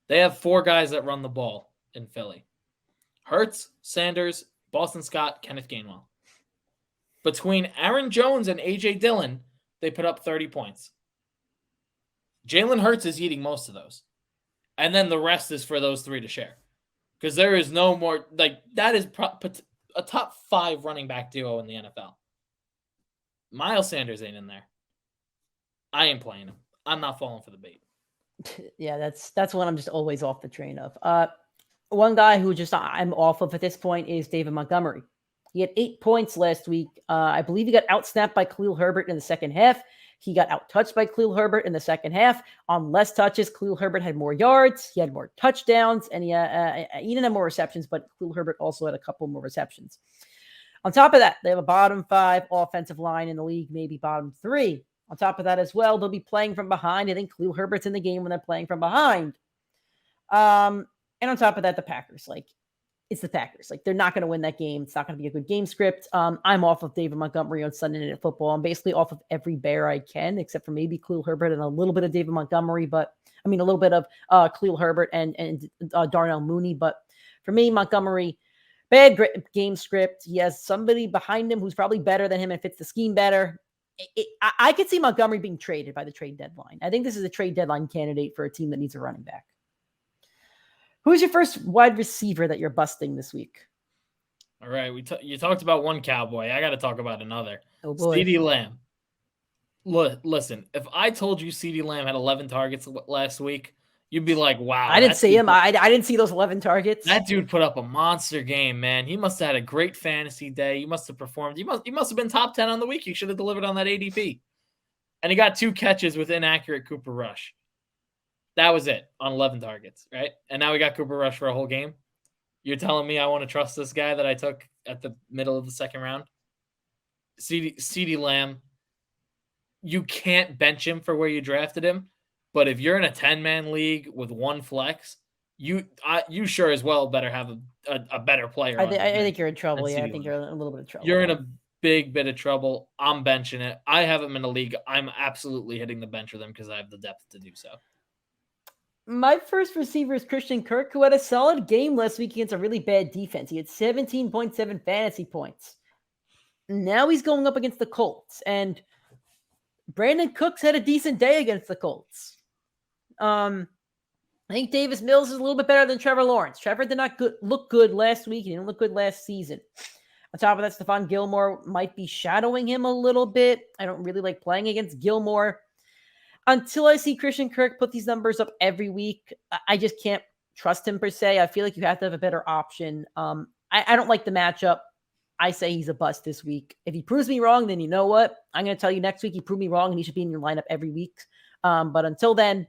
They have 4 guys that run the ball in Philly. Hurts, Sanders, Boston Scott, Kenneth Gainwell. Between Aaron Jones and A.J. Dillon, they put up 30 points. Jalen Hurts is eating most of those. And then the rest is for those 3 to share. Because there is no more, that is a top 5 running back duo in the NFL. Miles Sanders ain't in there. I ain't playing him. I'm not falling for the bait. Yeah, that's one I'm just always off the train of. One guy who I'm off of at this point is David Montgomery. He had 8 points last week. I believe he got outsnapped by Khalil Herbert in the second half. He got outtouched by Khalil Herbert in the second half. On less touches, Khalil Herbert had more yards. He had more touchdowns, and he didn't have more receptions, but Khalil Herbert also had a couple more receptions. On top of that, they have a bottom 5 offensive line in the league, maybe bottom 3. On top of that as well, they'll be playing from behind. I think Khalil Herbert's in the game when they're playing from behind. And on top of that, the Packers. It's the Packers. They're not going to win that game. It's not going to be a good game script. I'm off of David Montgomery on Sunday Night Football. I'm basically off of every bear I can, except for maybe Khalil Herbert and a little bit of David Montgomery, a little bit of Khalil Herbert and Darnell Mooney. But for me, Montgomery, bad game script. He has somebody behind him who's probably better than him and fits the scheme better. I could see Montgomery being traded by the trade deadline. I think this is a trade deadline candidate for a team that needs a running back. Who's your first wide receiver that you're busting this week? All right. You talked about one Cowboy. I got to talk about another. Oh, boy. CeeDee Lamb. Listen, if I told you CeeDee Lamb had 11 targets last week, you'd be like, wow. I didn't see him. I didn't see those 11 targets. That dude put up a monster game, man. He must have had a great fantasy day. He must have performed. He must have been top 10 on the week. He should have delivered on that ADP. And he got 2 catches with inaccurate Cooper Rush. That was it on 11 targets, right? And now we got Cooper Rush for a whole game. You're telling me I want to trust this guy that I took at the middle of the second round? CeeDee Lamb, you can't bench him for where you drafted him. But if you're in a 10-man league with 1 flex, you sure as well better have a better player. I think you're in trouble. Yeah, I think you're in a little bit of trouble. You're in a big bit of trouble. I'm benching it. I have him in a league. I'm absolutely hitting the bench with him because I have the depth to do so. My first receiver is Christian Kirk, who had a solid game last week against a really bad defense. He had 17.7 fantasy points. Now he's going up against the Colts, and Brandon Cooks had a decent day against the Colts. I think Davis Mills is a little bit better than Trevor Lawrence. Trevor did not look good last week. He didn't look good last season. On top of that, Stephon Gilmore might be shadowing him a little bit. I don't really like playing against Gilmore. Until I see Christian Kirk put these numbers up every week, I just can't trust him per se. I feel like you have to have a better option. I don't like the matchup. I say he's a bust this week. If he proves me wrong, then you know what? I'm going to tell you next week he proved me wrong and he should be in your lineup every week. But until then,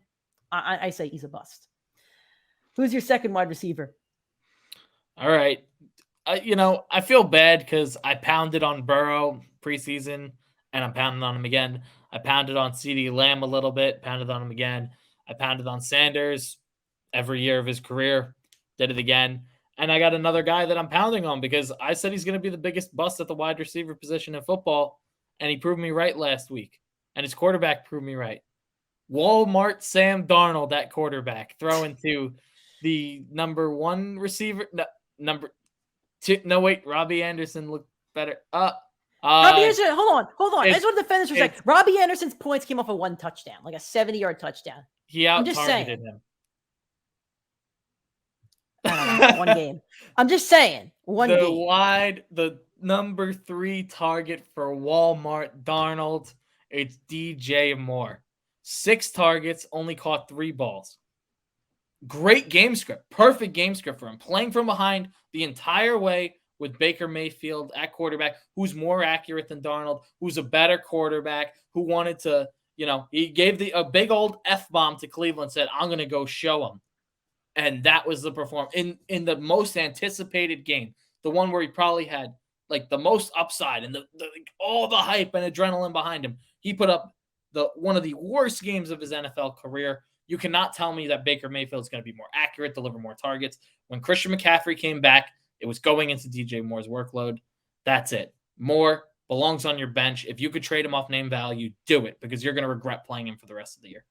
I say he's a bust. Who's your second wide receiver? All right. I feel bad because I pounded on Burrow preseason and I'm pounding on him again. I pounded on CeeDee Lamb a little bit, pounded on him again. I pounded on Sanders every year of his career, did it again. And I got another guy that I'm pounding on because I said he's going to be the biggest bust at the wide receiver position in football, and he proved me right last week. And his quarterback proved me right. Walmart Sam Darnold, that quarterback, throwing to the number 1 receiver. No, number 2. No, wait. Robbie Anderson looked better. Robbie Anderson, hold on. I just want to defend this for a second. Robbie Anderson's points came off of 1 touchdown, like a 70-yard touchdown. He out-targeted him. I don't know, 1 game. I'm just saying, 1 game. The number 3 target for Walmart Darnold, it's DJ Moore. 6 targets, only caught 3 balls. Great game script. Perfect game script for him. Playing from behind the entire way with Baker Mayfield at quarterback, who's more accurate than Darnold, who's a better quarterback, who wanted to, he gave a big old F-bomb to Cleveland, said, I'm going to go show him. And that was the performance in the most anticipated game, the one where he probably had like the most upside and all the hype and adrenaline behind him. He put up one of the worst games of his NFL career. You cannot tell me that Baker Mayfield is going to be more accurate, deliver more targets. When Christian McCaffrey came back, it was going into DJ Moore's workload. That's it. Moore belongs on your bench. If you could trade him off name value, do it because you're going to regret playing him for the rest of the year.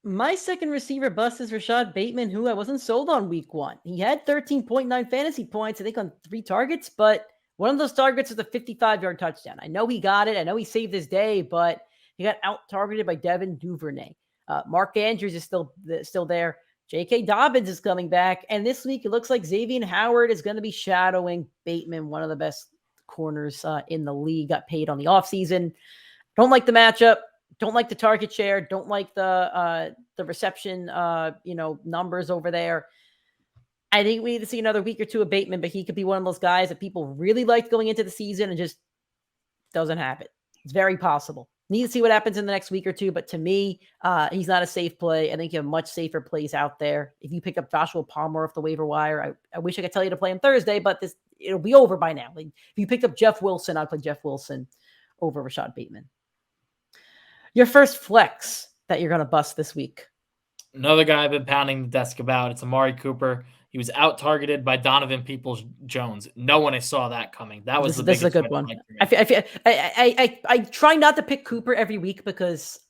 My second receiver bust is Rashad Bateman, who I wasn't sold on week 1. He had 13.9 fantasy points, I think, on 3 targets, but one of those targets was a 55-yard touchdown. I know he got it. I know he saved his day, but he got out-targeted by Devin Duvernay. Mark Andrews is still there. J.K. Dobbins is coming back. And this week, it looks like Xavier Howard is going to be shadowing Bateman, one of the best corners in the league, got paid on the offseason. Don't like the matchup. Don't like the target share. Don't like the reception, numbers over there. I think we need to see another week or two of Bateman, but he could be one of those guys that people really liked going into the season and just doesn't have it. It's very possible. Need to see what happens in the next week or two, but to me, he's not a safe play. I think you have much safer plays out there. If you pick up Joshua Palmer off the waiver wire, I wish I could tell you to play him Thursday, but it'll be over by now. Like, if you picked up Jeff Wilson, I'd play Jeff Wilson over Rashad Bateman. Your first flex that you're going to bust this week. Another guy I've been pounding the desk about. It's Amari Cooper. He was out-targeted by Donovan Peoples-Jones. No one saw that coming. That was this is a good one. I try not to pick Cooper every week because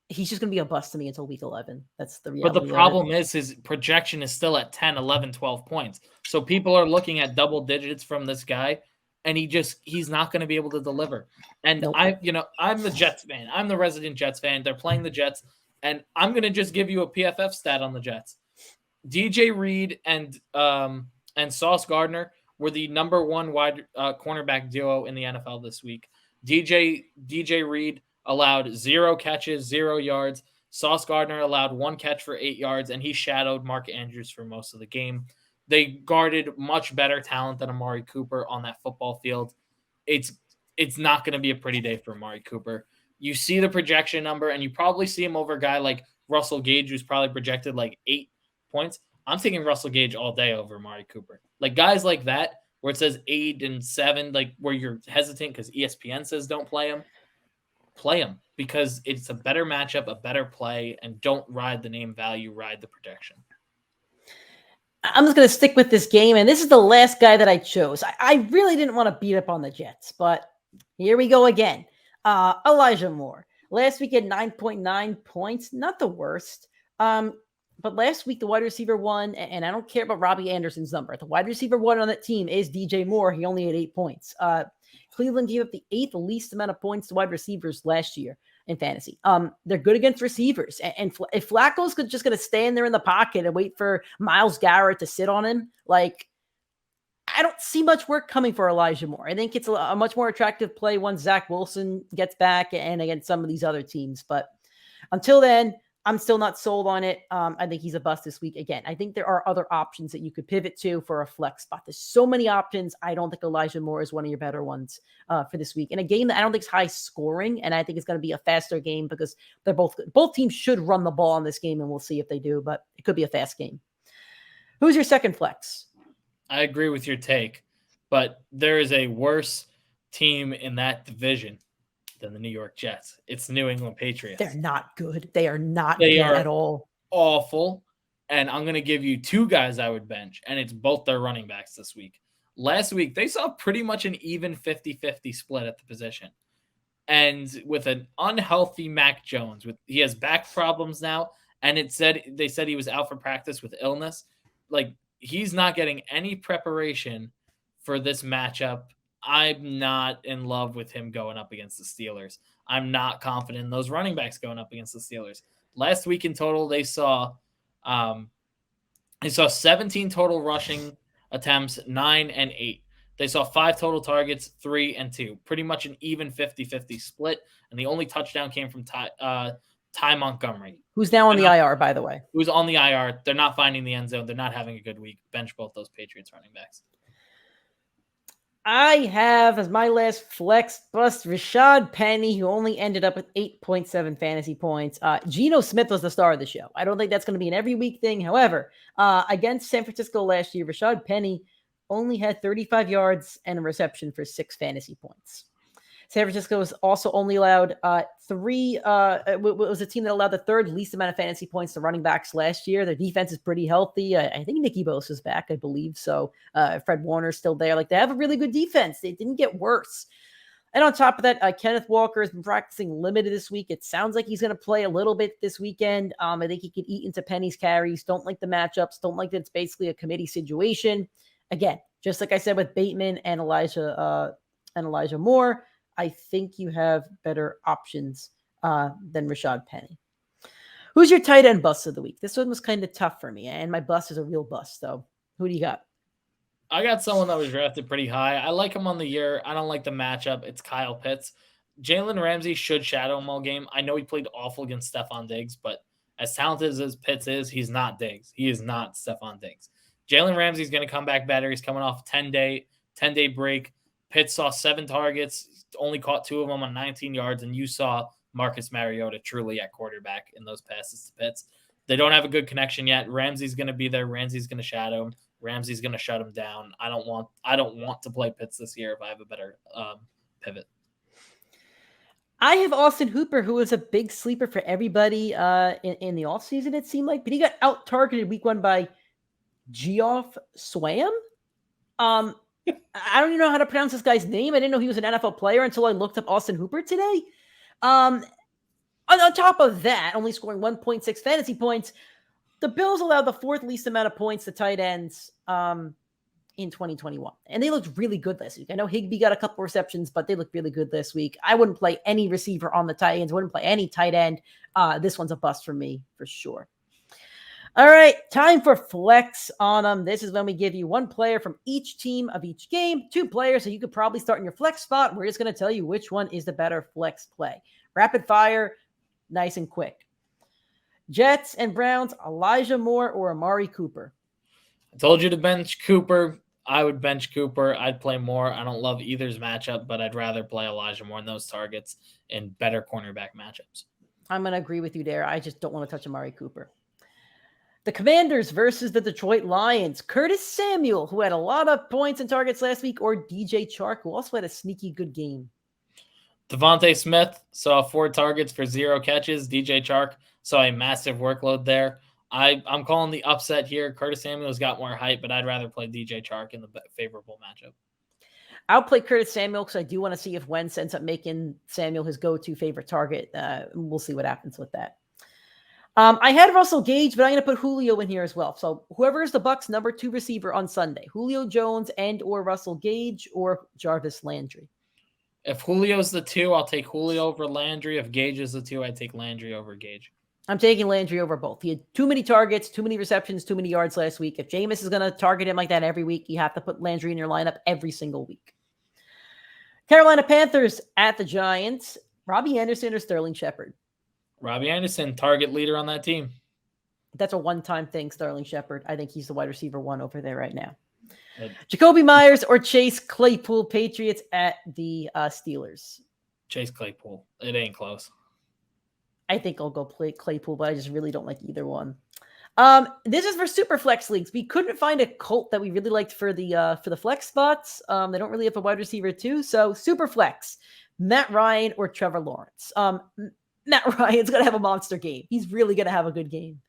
he's just going to be a bust to me until week 11. That's the reality. But the problem is his projection is still at 10, 11, 12 points. So people are looking at double digits from this guy, and he's not going to be able to deliver. And nope. I'm the Jets fan. I'm the resident Jets fan. They're playing the Jets, and I'm going to just give you a PFF stat on the Jets. DJ Reed and Sauce Gardner were the number 1 wide cornerback duo in the NFL this week. DJ Reed allowed 0 catches, 0 yards. Sauce Gardner allowed 1 catch for 8 yards, and he shadowed Mark Andrews for most of the game. They guarded much better talent than Amari Cooper on that football field. It's not going to be a pretty day for Amari Cooper. You see the projection number, and you probably see him over a guy like Russell Gage, who's probably projected like 8 points. I'm taking Russell Gage all day over Amari Cooper. Like guys like that, where it says 8 and 7, like where you're hesitant because ESPN says don't play him because it's a better matchup, a better play, and don't ride the name value, ride the projection. I'm just going to stick with this game, and this is the last guy that I chose. I really didn't want to beat up on the Jets, but here we go again. Elijah Moore. Last week had 9.9 points, not the worst. But last week, the wide receiver 1, and I don't care about Robbie Anderson's number. The wide receiver 1 on that team is DJ Moore. He only had 8 points. Cleveland gave up the 8th least amount of points to wide receivers last year in fantasy. They're good against receivers. And if Flacco's just going to stand there in the pocket and wait for Myles Garrett to sit on him, like, I don't see much work coming for Elijah Moore. I think it's a much more attractive play once Zach Wilson gets back and against some of these other teams. But until then, I'm still not sold on it. I think he's a bust this week. Again, I think there are other options that you could pivot to for a flex spot. There's so many options. I don't think Elijah Moore is one of your better ones for this week. In a game that I don't think is high scoring, and I think it's going to be a faster game because they're both teams should run the ball in this game, and we'll see if they do, but it could be a fast game. Who's your second flex? I agree with your take, but there is a worse team in that division than the New York Jets. It's the New England Patriots. They're not good. They are not good at all. Awful. And I'm going to give you 2 guys I would bench, and it's both their running backs this week. Last week, they saw pretty much an even 50-50 split at the position. And with an unhealthy Mac Jones, he has back problems now, and they said he was out for practice with illness. Like, he's not getting any preparation for this matchup. I'm not in love with him going up against the Steelers. I'm not confident in those running backs going up against the Steelers. Last week in total, they saw 17 total rushing attempts, 9 and 8. They saw 5 total targets, 3 and 2. Pretty much an even 50-50 split. And the only touchdown came from Ty Montgomery. Who's now on the IR, by the way. Who's on the IR. They're not finding the end zone. They're not having a good week. Bench both those Patriots running backs. I have as my last flex bust Rashad Penny, who only ended up with 8.7 fantasy points. Geno Smith was the star of the show. I don't think that's going to be an every week thing. However, against San Francisco last year, Rashad Penny only had 35 yards and a reception for 6 fantasy points. San Francisco was also only allowed was a team that allowed the third least amount of fantasy points to running backs last year. Their defense is pretty healthy. I think Nicky Bosa's back, I believe. So Fred Warner's still there. Like, they have a really good defense. They didn't get worse. And on top of that, Kenneth Walker has been practicing limited this week. It sounds like he's going to play a little bit this weekend. I think he could eat into Penny's carries. Don't like the matchups. Don't like that it's basically a committee situation. Again, just like I said with Bateman and Elijah Moore, I think you have better options than Rashad Penny. Who's your tight end bust of the week? This one was kind of tough for me, and my bust is a real bust, though. Who do you got? I got someone that was drafted pretty high. I like him on the year. I don't like the matchup. It's Kyle Pitts. Jalen Ramsey should shadow him all game. I know he played awful against Stephon Diggs, but as talented as Pitts is, he's not Diggs. He is not Stephon Diggs. Jalen Ramsey's going to come back better. He's coming off a 10-day break. Pitts saw 7 targets, only caught 2 of them on 19 yards, and you saw Marcus Mariota truly at quarterback in those passes to Pitts. They don't have a good connection yet. Ramsey's going to be there. Ramsey's going to shadow him. Ramsey's going to shut him down. I don't want to play Pitts this year if I have a better pivot. I have Austin Hooper, who was a big sleeper for everybody in the offseason, it seemed like, but he got out-targeted week 1 by Geoff Swam. I don't even know how to pronounce this guy's name. I didn't know he was an NFL player until I looked up Austin Hooper today. On top of that, only scoring 1.6 fantasy points, the Bills allowed the 4th least amount of points to tight ends in 2021. And they looked really good last week. I know Higby got a couple receptions, but they looked really good this week. I wouldn't play any receiver on the Titans. Wouldn't play any tight end. This one's a bust for me, for sure. All right, time for flex on them. This is when we give you 1 player from each team of each game, 2 players, so you could probably start in your flex spot. We're just going to tell you which one is the better flex play. Rapid fire, nice and quick. Jets and Browns, Elijah Moore or Amari Cooper? I told you to bench Cooper. I would bench Cooper. I'd play Moore. I don't love either's matchup, but I'd rather play Elijah Moore in those targets in better cornerback matchups. I'm going to agree with you there. I just don't want to touch Amari Cooper. The Commanders versus the Detroit Lions. Curtis Samuel, who had a lot of points and targets last week, or DJ Chark, who also had a sneaky good game. Javonte Smith saw 4 targets for 0 catches. DJ Chark saw a massive workload there. I'm calling the upset here. Curtis Samuel's got more hype, but I'd rather play DJ Chark in the favorable matchup. I'll play Curtis Samuel because I do want to see if Wentz ends up making Samuel his go-to favorite target. We'll see what happens with that. I had Russell Gage, but I'm going to put Julio in here as well. So whoever is the Bucs' number 2 receiver on Sunday, Julio Jones and or Russell Gage or Jarvis Landry. If Julio's the 2, I'll take Julio over Landry. If Gage is the 2, I'd take Landry over Gage. I'm taking Landry over both. He had too many targets, too many receptions, too many yards last week. If Jameis is going to target him like that every week, you have to put Landry in your lineup every single week. Carolina Panthers at the Giants. Robbie Anderson or Sterling Shepard? Robbie Anderson, target leader on that team. That's a one-time thing, Sterling Shepard. I think he's the wide receiver 1 over there right now. Jacoby Myers or Chase Claypool, Patriots at the Steelers? Chase Claypool. It ain't close. I think I'll go play Claypool, but I just really don't like either one. This is for super flex leagues. We couldn't find a cult that we really liked for the flex spots. They don't really have a wide receiver 2, so super flex. Matt Ryan or Trevor Lawrence? Matt Ryan's going to have a monster game. He's really going to have a good game.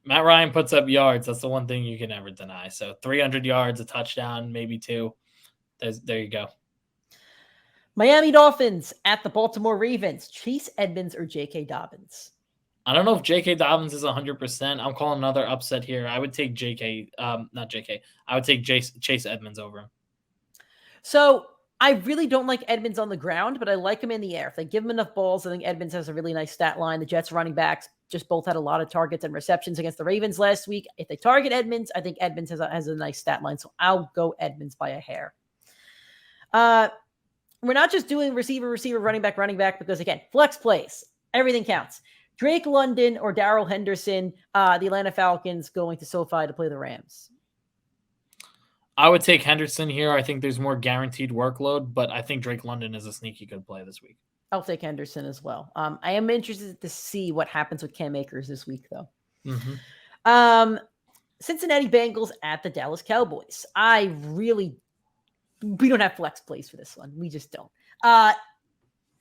Matt Ryan puts up yards. That's the one thing you can never deny. So 300 yards, a touchdown, maybe 2. There you go. Miami Dolphins at the Baltimore Ravens. Chase Edmunds or J.K. Dobbins? I don't know if J.K. Dobbins is 100%. I'm calling another upset here. I would take I would take Chase Edmunds over him. So I really don't like Edmunds on the ground, but I like him in the air. If they give him enough balls, I think Edmunds has a really nice stat line. The Jets running backs just both had a lot of targets and receptions against the Ravens last week. If they target Edmunds, I think Edmunds has a nice stat line. So I'll go Edmunds by a hair. We're not just doing receiver, running back, because again, flex plays, everything counts. Drake London or Darrell Henderson, the Atlanta Falcons going to SoFi to play the Rams. I would take Henderson here. I think there's more guaranteed workload, but I think Drake London is a sneaky good play this week. I'll take Henderson as well. I am interested to see what happens with Cam Akers this week, though. Mm-hmm. Cincinnati Bengals at the Dallas Cowboys. We don't have flex plays for this one. We just don't.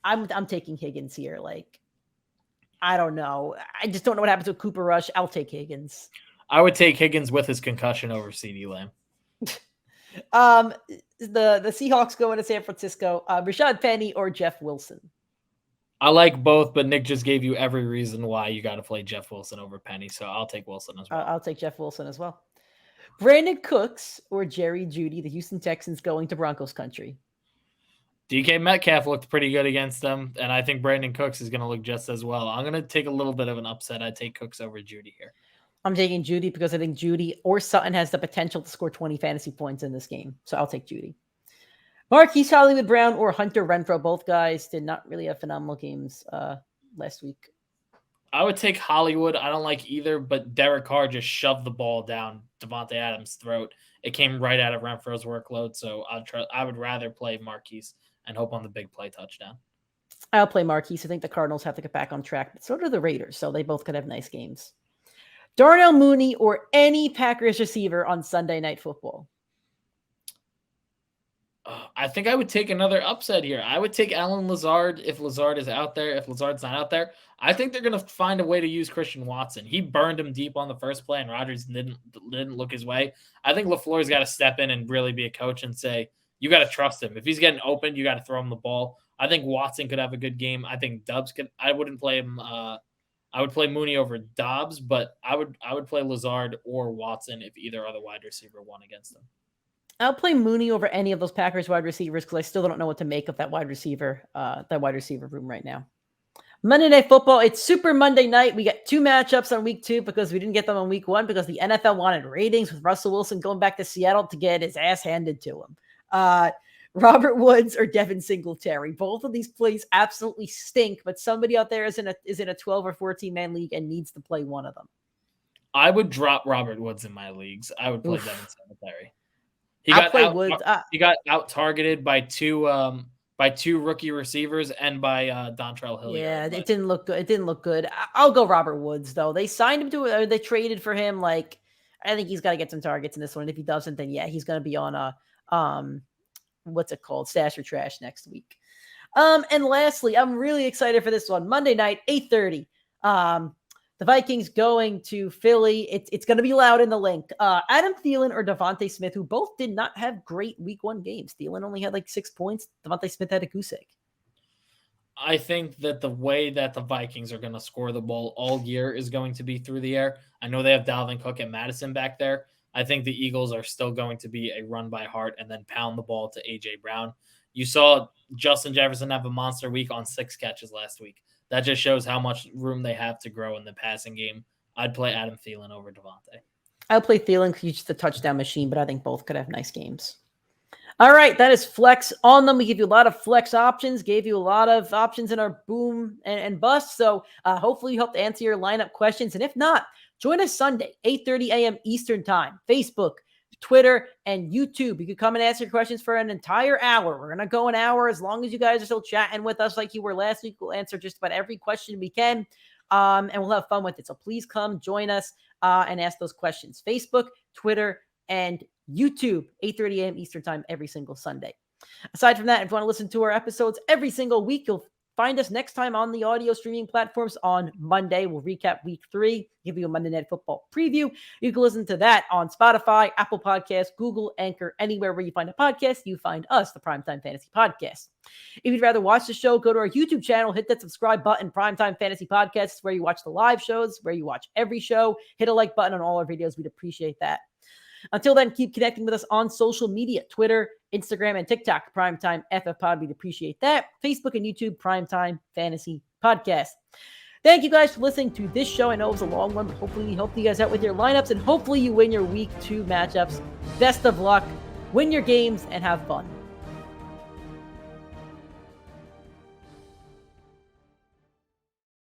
I'm taking Higgins here. Like, I don't know. I just don't know what happens with Cooper Rush. I'll take Higgins. I would take Higgins with his concussion over CeeDee Lamb. The Seahawks go into San Francisco. Rashad Penny or Jeff Wilson? I like both, but Nick just gave you every reason why you got to play Jeff Wilson over Penny, so I'll take Wilson as well. I'll take Jeff Wilson as well. Brandon Cooks or Jerry Jeudy, the Houston Texans going to Broncos country? DK Metcalf looked pretty good against them, and I think Brandon Cooks is going to look just as well. I'm going to take a little bit of an upset. I take Cooks over Jeudy here. I'm taking Jeudy because I think Jeudy or Sutton has the potential to score 20 fantasy points in this game, so I'll take Jeudy. Marquise Hollywood Brown or Hunter Renfrow, both guys did not really have phenomenal games last week. I would take Hollywood. I don't like either, but Derek Carr just shoved the ball down Devontae Adams' throat. It came right out of Renfrow's workload, so I would rather play Marquise and hope on the big play touchdown. I'll play Marquise. I think the Cardinals have to get back on track, but so do the Raiders, so they both could have nice games. Darnell Mooney or any Packers receiver on Sunday Night Football? I think I would take another upset here. I would take Allen Lazard if Lazard is out there. If Lazard's not out there, I think they're going to find a way to use Christian Watson. He burned him deep on the first play, and Rodgers didn't look his way. I think LaFleur's got to step in and really be a coach and say, you got to trust him. If he's getting open, you got to throw him the ball. I think Watson could have a good game. I think Dobbs could. I wouldn't play him. I would play Mooney over Dobbs, but I would play Lazard or Watson if either other wide receiver won against them. I'll play Mooney over any of those Packers wide receivers because I still don't know what to make of that wide receiver room right now. Monday Night Football. It's Super Monday night. We got 2 matchups on week 2 because we didn't get them on week 1 because the NFL wanted ratings with Russell Wilson going back to Seattle to get his ass handed to him. Robert Woods or Devin Singletary. Both of these plays absolutely stink, but somebody out there is in a 12 or 14 man league and needs to play one of them. I would drop Robert Woods in my leagues. I would play Devin Singletary. He got out targeted by two rookie receivers and by Dontrell Hilliard. Yeah, it didn't look good. It didn't look good. I'll go Robert Woods though. They signed him they traded for him. Like, I think he's got to get some targets in this one. If he doesn't, then yeah, he's going to be on a what's it called? Stash or trash next week. And lastly, I'm really excited for this one. Monday night, 8:30. The Vikings going to Philly. It's going to be loud in the link. Adam Thielen or Devontae Smith, who both did not have great week 1 games. Thielen only had like 6 points. Devontae Smith had a goose egg. I think that the way that the Vikings are going to score the ball all year is going to be through the air. I know they have Dalvin Cook and Madison back there. I think the Eagles are still going to be a run by heart and then pound the ball to A.J. Brown. You saw Justin Jefferson have a monster week on 6 catches last week. That just shows how much room they have to grow in the passing game. I'd play Adam Thielen over Devontae. I'll play Thielen because he's just a touchdown machine, but I think both could have nice games. All right, that is flex on them. We give you a lot of flex options, gave you a lot of options in our boom and bust. So hopefully you helped answer your lineup questions. And if not, join us Sunday, 8:30 a.m. Eastern time, Facebook, Twitter, and YouTube. You can come and ask your questions for an entire hour. We're going to go an hour as long as you guys are still chatting with us like you were last week. We'll answer just about every question we can, and we'll have fun with it. So please come join us and ask those questions. Facebook, Twitter, and YouTube, 8:30 a.m. Eastern time every single Sunday. Aside from that, if you want to listen to our episodes every single week, you'll find us next time on the audio streaming platforms on Monday. We'll recap week 3, give you a Monday Night Football preview. You can listen to that on Spotify, Apple Podcasts, Google, Anchor, anywhere where you find a podcast, you find us, the Primetime Fantasy Podcast. If you'd rather watch the show, go to our YouTube channel, hit that subscribe button, Primetime Fantasy Podcast. It's where you watch the live shows, where you watch every show. Hit a like button on all our videos. We'd appreciate that. Until then, keep connecting with us on social media, Twitter, Instagram, and TikTok, PrimeTimeFFPod. We'd appreciate that. Facebook and YouTube, Primetime Fantasy Podcast. Thank you guys for listening to this show. I know it was a long one, but hopefully we helped you guys out with your lineups, and hopefully you win your week 2 matchups. Best of luck, win your games, and have fun.